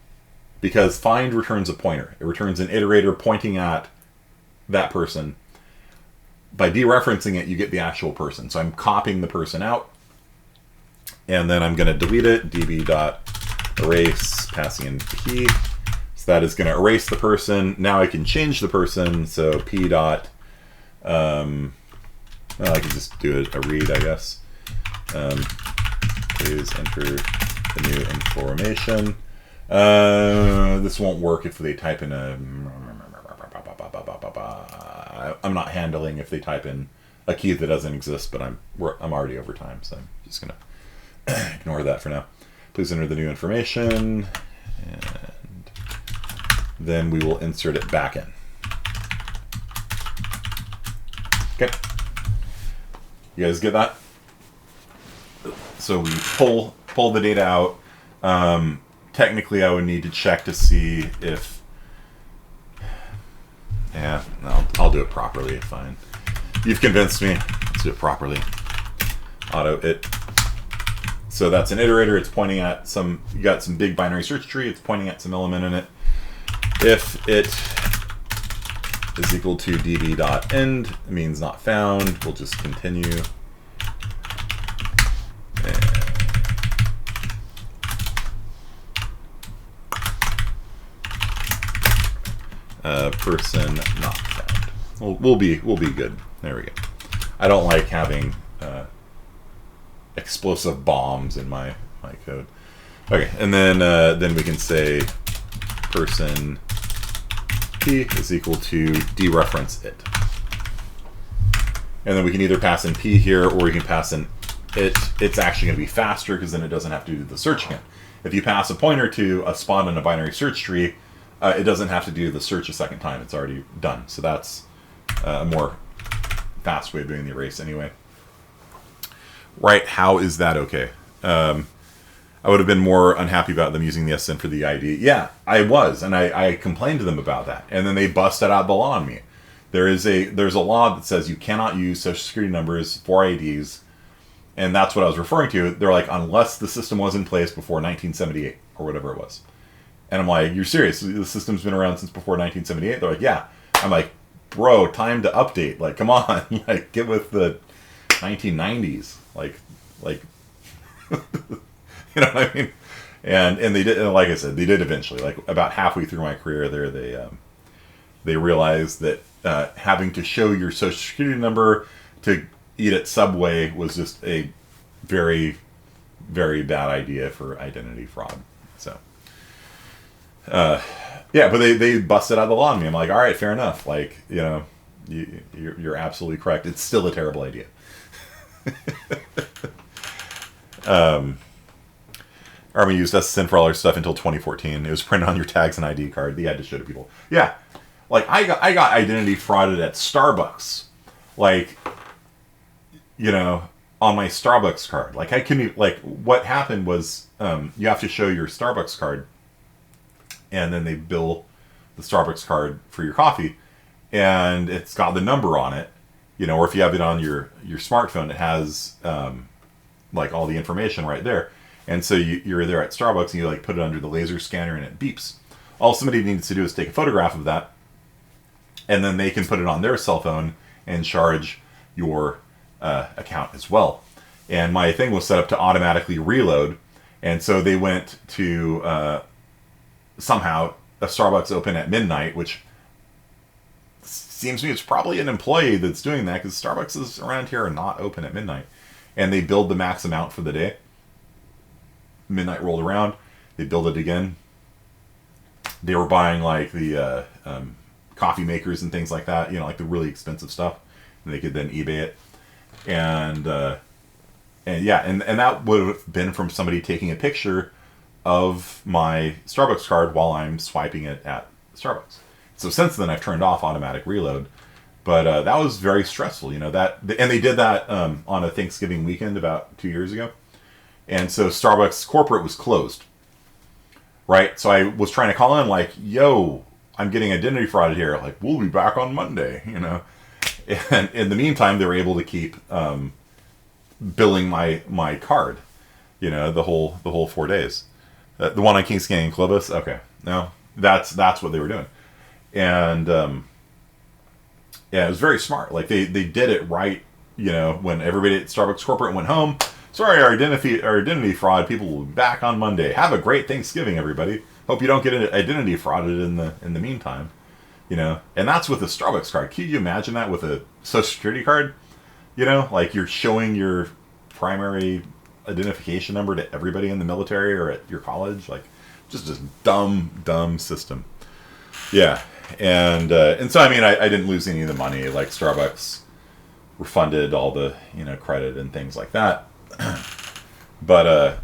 Because find returns a pointer. It returns an iterator pointing at that person. By dereferencing it, you get the actual person. So I'm copying the person out, and then I'm going to delete it. db.erase, passing in p. So that is going to erase the person. Now I can change the person. So p dot. I can just do a read, I guess. Please enter the new information. This won't work if they type in I'm not handling if they type in a key that doesn't exist, but I'm already over time, so I'm just gonna ignore that for now. Please enter the new information, and then we will insert it back in. Okay. You guys get that? So we pull the data out. Technically, I would need to check to see if... Yeah, no, I'll do it properly. Fine. You've convinced me. Let's do it properly. Auto it. So that's an iterator. It's pointing at some... You got some big binary search tree. It's pointing at some element in it. If it is equal to db.end, it means not found. We'll just continue. Person not found. We'll be good. There we go. I don't like having explosive bombs in my code. Okay, and then we can say person p is equal to dereference it, and then we can either pass in p here or we can pass in it. It's actually going to be faster because then it doesn't have to do the search again. If you pass a pointer to a spawn in a binary search tree, it doesn't have to do the search a second time. It's already done. So that's a more fast way of doing the erase anyway. Right, how is that okay? I would have been more unhappy about them using the SN for the ID. Yeah, I was, and I complained to them about that. And then they busted out the law on me. There's a law that says you cannot use social security numbers for IDs, and that's what I was referring to. They're like, unless the system was in place before 1978 or whatever it was. And I'm like, you're serious? The system's been around since before 1978? They're like, yeah. I'm like, bro, time to update. Like, come on. Like, get with the 1990s. Like, you know what I mean? And they did, and like I said, they did eventually. Like, about halfway through my career there, they realized that having to show your social security number to eat at Subway was just a very, very bad idea for identity fraud. So... yeah, but they busted out the law on me. I'm like, all right, fair enough. Like, you know, you're absolutely correct. It's still a terrible idea. Army used SSN for all our stuff until 2014. It was printed on your tags and ID card. They had to show to people. Yeah, like I got identity frauded at Starbucks. Like, you know, on my Starbucks card. Like I couldn't. Like what happened was, you have to show your Starbucks card. And then they bill the Starbucks card for your coffee, and it's got the number on it, you know. Or if you have it on your smartphone, it has like all the information right there. And so you're there at Starbucks, and you like put it under the laser scanner, and it beeps. All somebody needs to do is take a photograph of that, and then they can put it on their cell phone and charge your account as well. And my thing was set up to automatically reload, and so they went to somehow a Starbucks open at midnight, which seems to me it's probably an employee that's doing that, because Starbucks around here are not open at midnight. And they billed the max amount for the day. Midnight rolled around, they billed it again. They were buying like the coffee makers and things like that, you know, like the really expensive stuff, and they could then eBay it. And yeah, and that would have been from somebody taking a picture of my Starbucks card while I'm swiping it at Starbucks. So since then, I've turned off automatic reload, but that was very stressful, you know. And they did that on a Thanksgiving weekend about 2 years ago, and so Starbucks corporate was closed, right? So I was trying to call in, like, "Yo, I'm getting identity frauded here. Like, we'll be back on Monday," you know. And in the meantime, they were able to keep billing my card, you know, the whole 4 days. The one on Kings Canyon Clovis? Okay. No, that's what they were doing. And, yeah, it was very smart. Like, they did it right, you know, when everybody at Starbucks Corporate went home. Sorry, our identity fraud people will be back on Monday. Have a great Thanksgiving, everybody. Hope you don't get identity frauded in the meantime. You know, and that's with a Starbucks card. Can you imagine that with a Social Security card? You know, like you're showing your primary identification number to everybody in the military or at your college. Like, just this dumb system. Yeah, and so I mean, I didn't lose any of the money. Like Starbucks refunded all the credit and things like that. But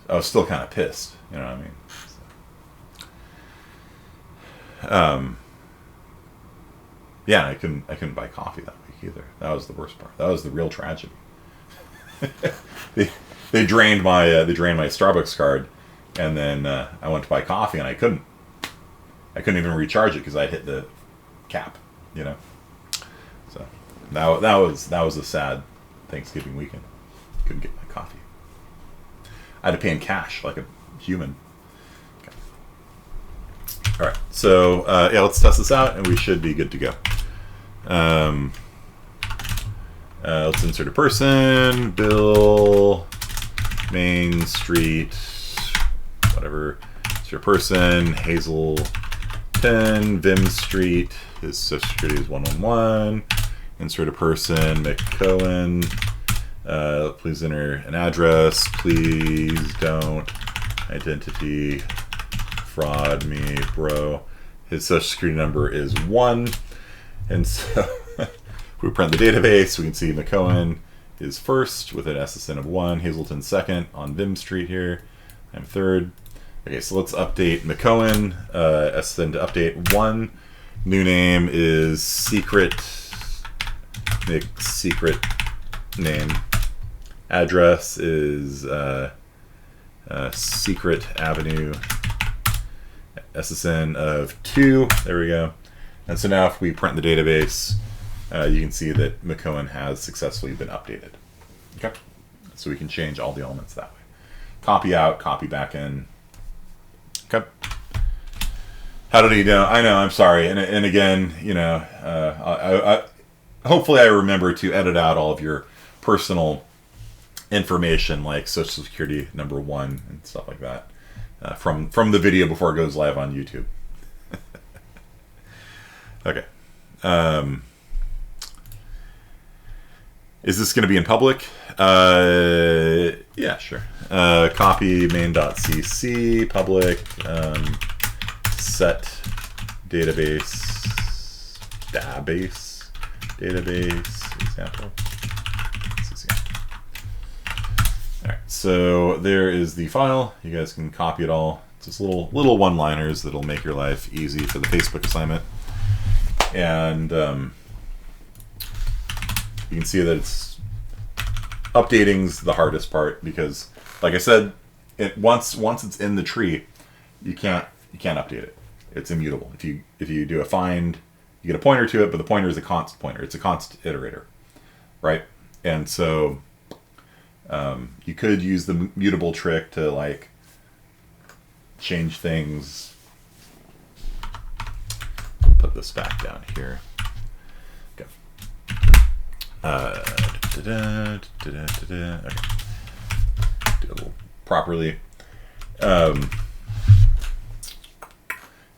I was still kind of pissed. You know what I mean? Yeah, I couldn't buy coffee that week either. That was the worst part. That was the real tragedy. They drained my Starbucks card, and then I went to buy coffee and I couldn't even recharge it because I hit the cap. So that was a sad Thanksgiving weekend. Couldn't get my coffee. I had to pay in cash like a human. Okay. All right, so let's test this out, and we should be good to go. Let's insert a person. Bill, Main Street, whatever. Insert a person. Hazelton, Vim Street. His social security is 111. Insert a person. McCohen. Please enter an address. Please don't identity fraud me, bro. His social security number is 1. And so we print the database. We can see McCohen is first with an SSN of 1. Hazelton second on Vim Street here. I'm third. Okay, so let's update McCohen. SSN to update 1. New name is secret name. Address is Secret Avenue. SSN of 2. There we go. And so now if we print the database, you can see that McCohen has successfully been updated. Okay. So we can change all the elements that way. Copy out, copy back in. Okay. How did he know? I know, I'm sorry. And again, I hopefully I remember to edit out all of your personal information like social security number 1 and stuff like that from the video before it goes live on YouTube. Okay. Is this going to be in public? Yeah, sure. Copy main.cc public set database example. Alright, so there is the file. You guys can copy it all. It's just little one-liners that'll make your life easy for the Facebook assignment. And you can see that it's updating's the hardest part because, like I said, once it's in the tree, you can't update it. It's immutable. If you do a find, you get a pointer to it, but the pointer is a const pointer. It's a const iterator, right? And so you could use the mutable trick to like change things. Put this back down here. Okay. Okay. Do it a little properly.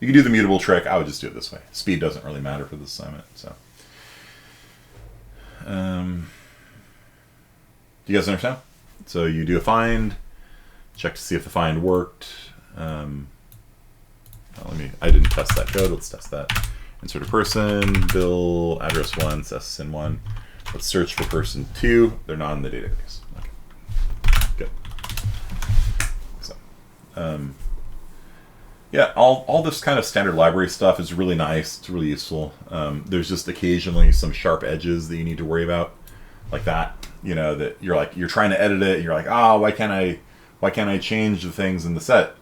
You can do the mutable trick. I would just do it this way. Speed doesn't really matter for this assignment. So, do you guys understand? So you do a find, check to see if the find worked. I didn't test that code. Let's test that. Insert a person, bill, address 1, SSN 1. Let's search for person 2. They're not in the database. Okay. Good. So, yeah, all this kind of standard library stuff is really nice. It's really useful. There's just occasionally some sharp edges that you need to worry about, like that. That you're trying to edit it, and you're like, why can't I change the things in the set?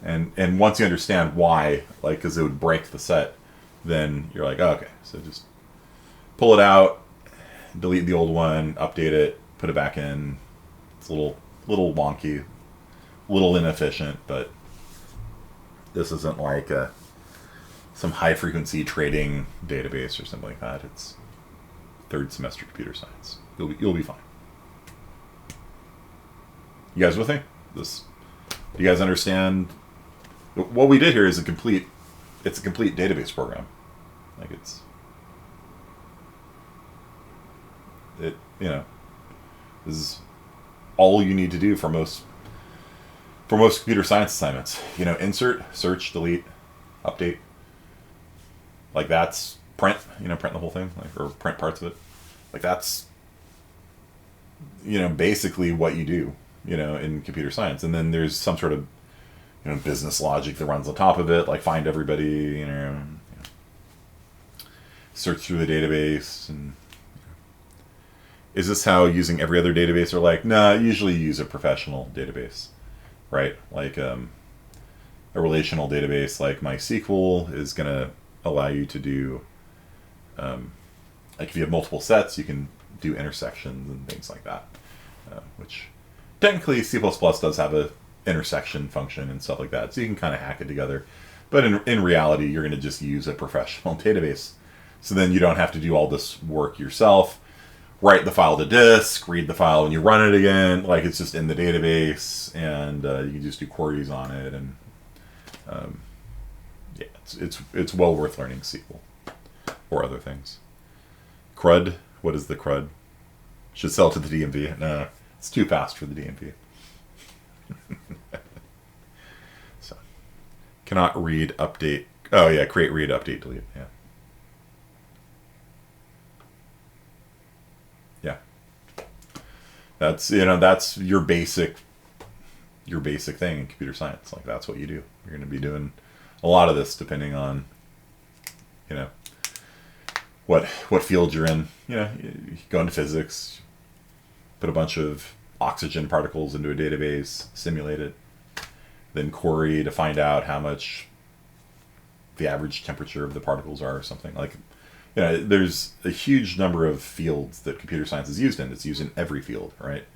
And once you understand why, like, because it would break the set, then you're like, okay, so just pull it out, delete the old one, update it, put it back in. It's a little wonky, a little inefficient, but this isn't like some high frequency trading database or something like that. It's third semester computer science. You'll be fine. You guys with me? Do you guys understand? What we did here is a complete database program. Like this is all you need to do for most computer science assignments. Insert, search, delete, update. Like that's print, print the whole thing, like, or print parts of it. Like that's, basically what you do, in computer science. And then there's some sort of, business logic that runs on top of it, like find everybody, search through the database. And is this how using every other database are like? Nah, usually you use a professional database, right? Like a relational database like MySQL is going to allow you to do, like if you have multiple sets, you can do intersections and things like that, which technically C++ does have a intersection function and stuff like that, so you can kind of hack it together. But in reality, you're going to just use a professional database. So then you don't have to do all this work yourself, write the file to disk, read the file, and you run it again. Like it's just in the database, and you can just do queries on it. And yeah, it's well worth learning SQL or other things. CRUD, what is the CRUD? Should sell to the DMV. No, it's too fast for the DMV. So, cannot read, update. Oh yeah, create, read, update, delete. Yeah. Yeah. That's that's your basic thing in computer science. Like that's what you do. You're going to be doing a lot of this depending on what field you're in. You go into physics, put a bunch of oxygen particles into a database, simulate it, then query to find out how much the average temperature of the particles are or something. Like, there's a huge number of fields that computer science is used in. It's used in every field, right?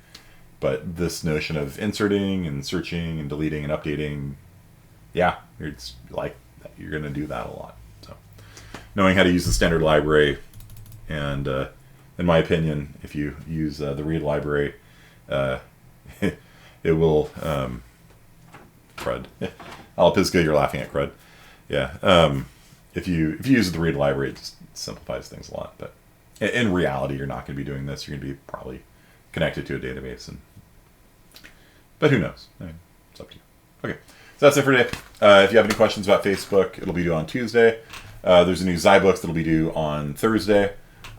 But this notion of inserting and searching and deleting and updating, yeah, it's like you're going to do that a lot. So, knowing how to use the standard library, and in my opinion, if you use the read library, it will CRUD. Alapizka, you're laughing at CRUD. Yeah. If you use the read library, it just simplifies things a lot. But in reality, you're not going to be doing this. You're going to be probably connected to a database, but who knows? I mean, it's up to you. Okay, so that's it for today. If you have any questions about Facebook, it'll be due on Tuesday. There's a new Zybooks that'll be due on Thursday.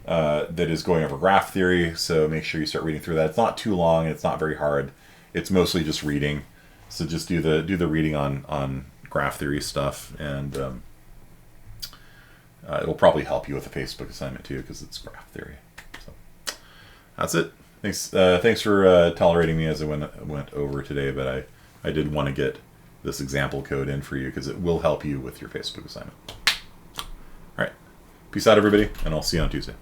That is going over graph theory, so make sure you start reading through that. It's not too long, it's not very hard. It's mostly just reading, so just do the reading on graph theory stuff, and it'll probably help you with the Facebook assignment too, because it's graph theory. So that's it. Thanks for tolerating me as I went over today, but I did want to get this example code in for you because it will help you with your Facebook assignment. All right, peace out, everybody, and I'll see you on Tuesday.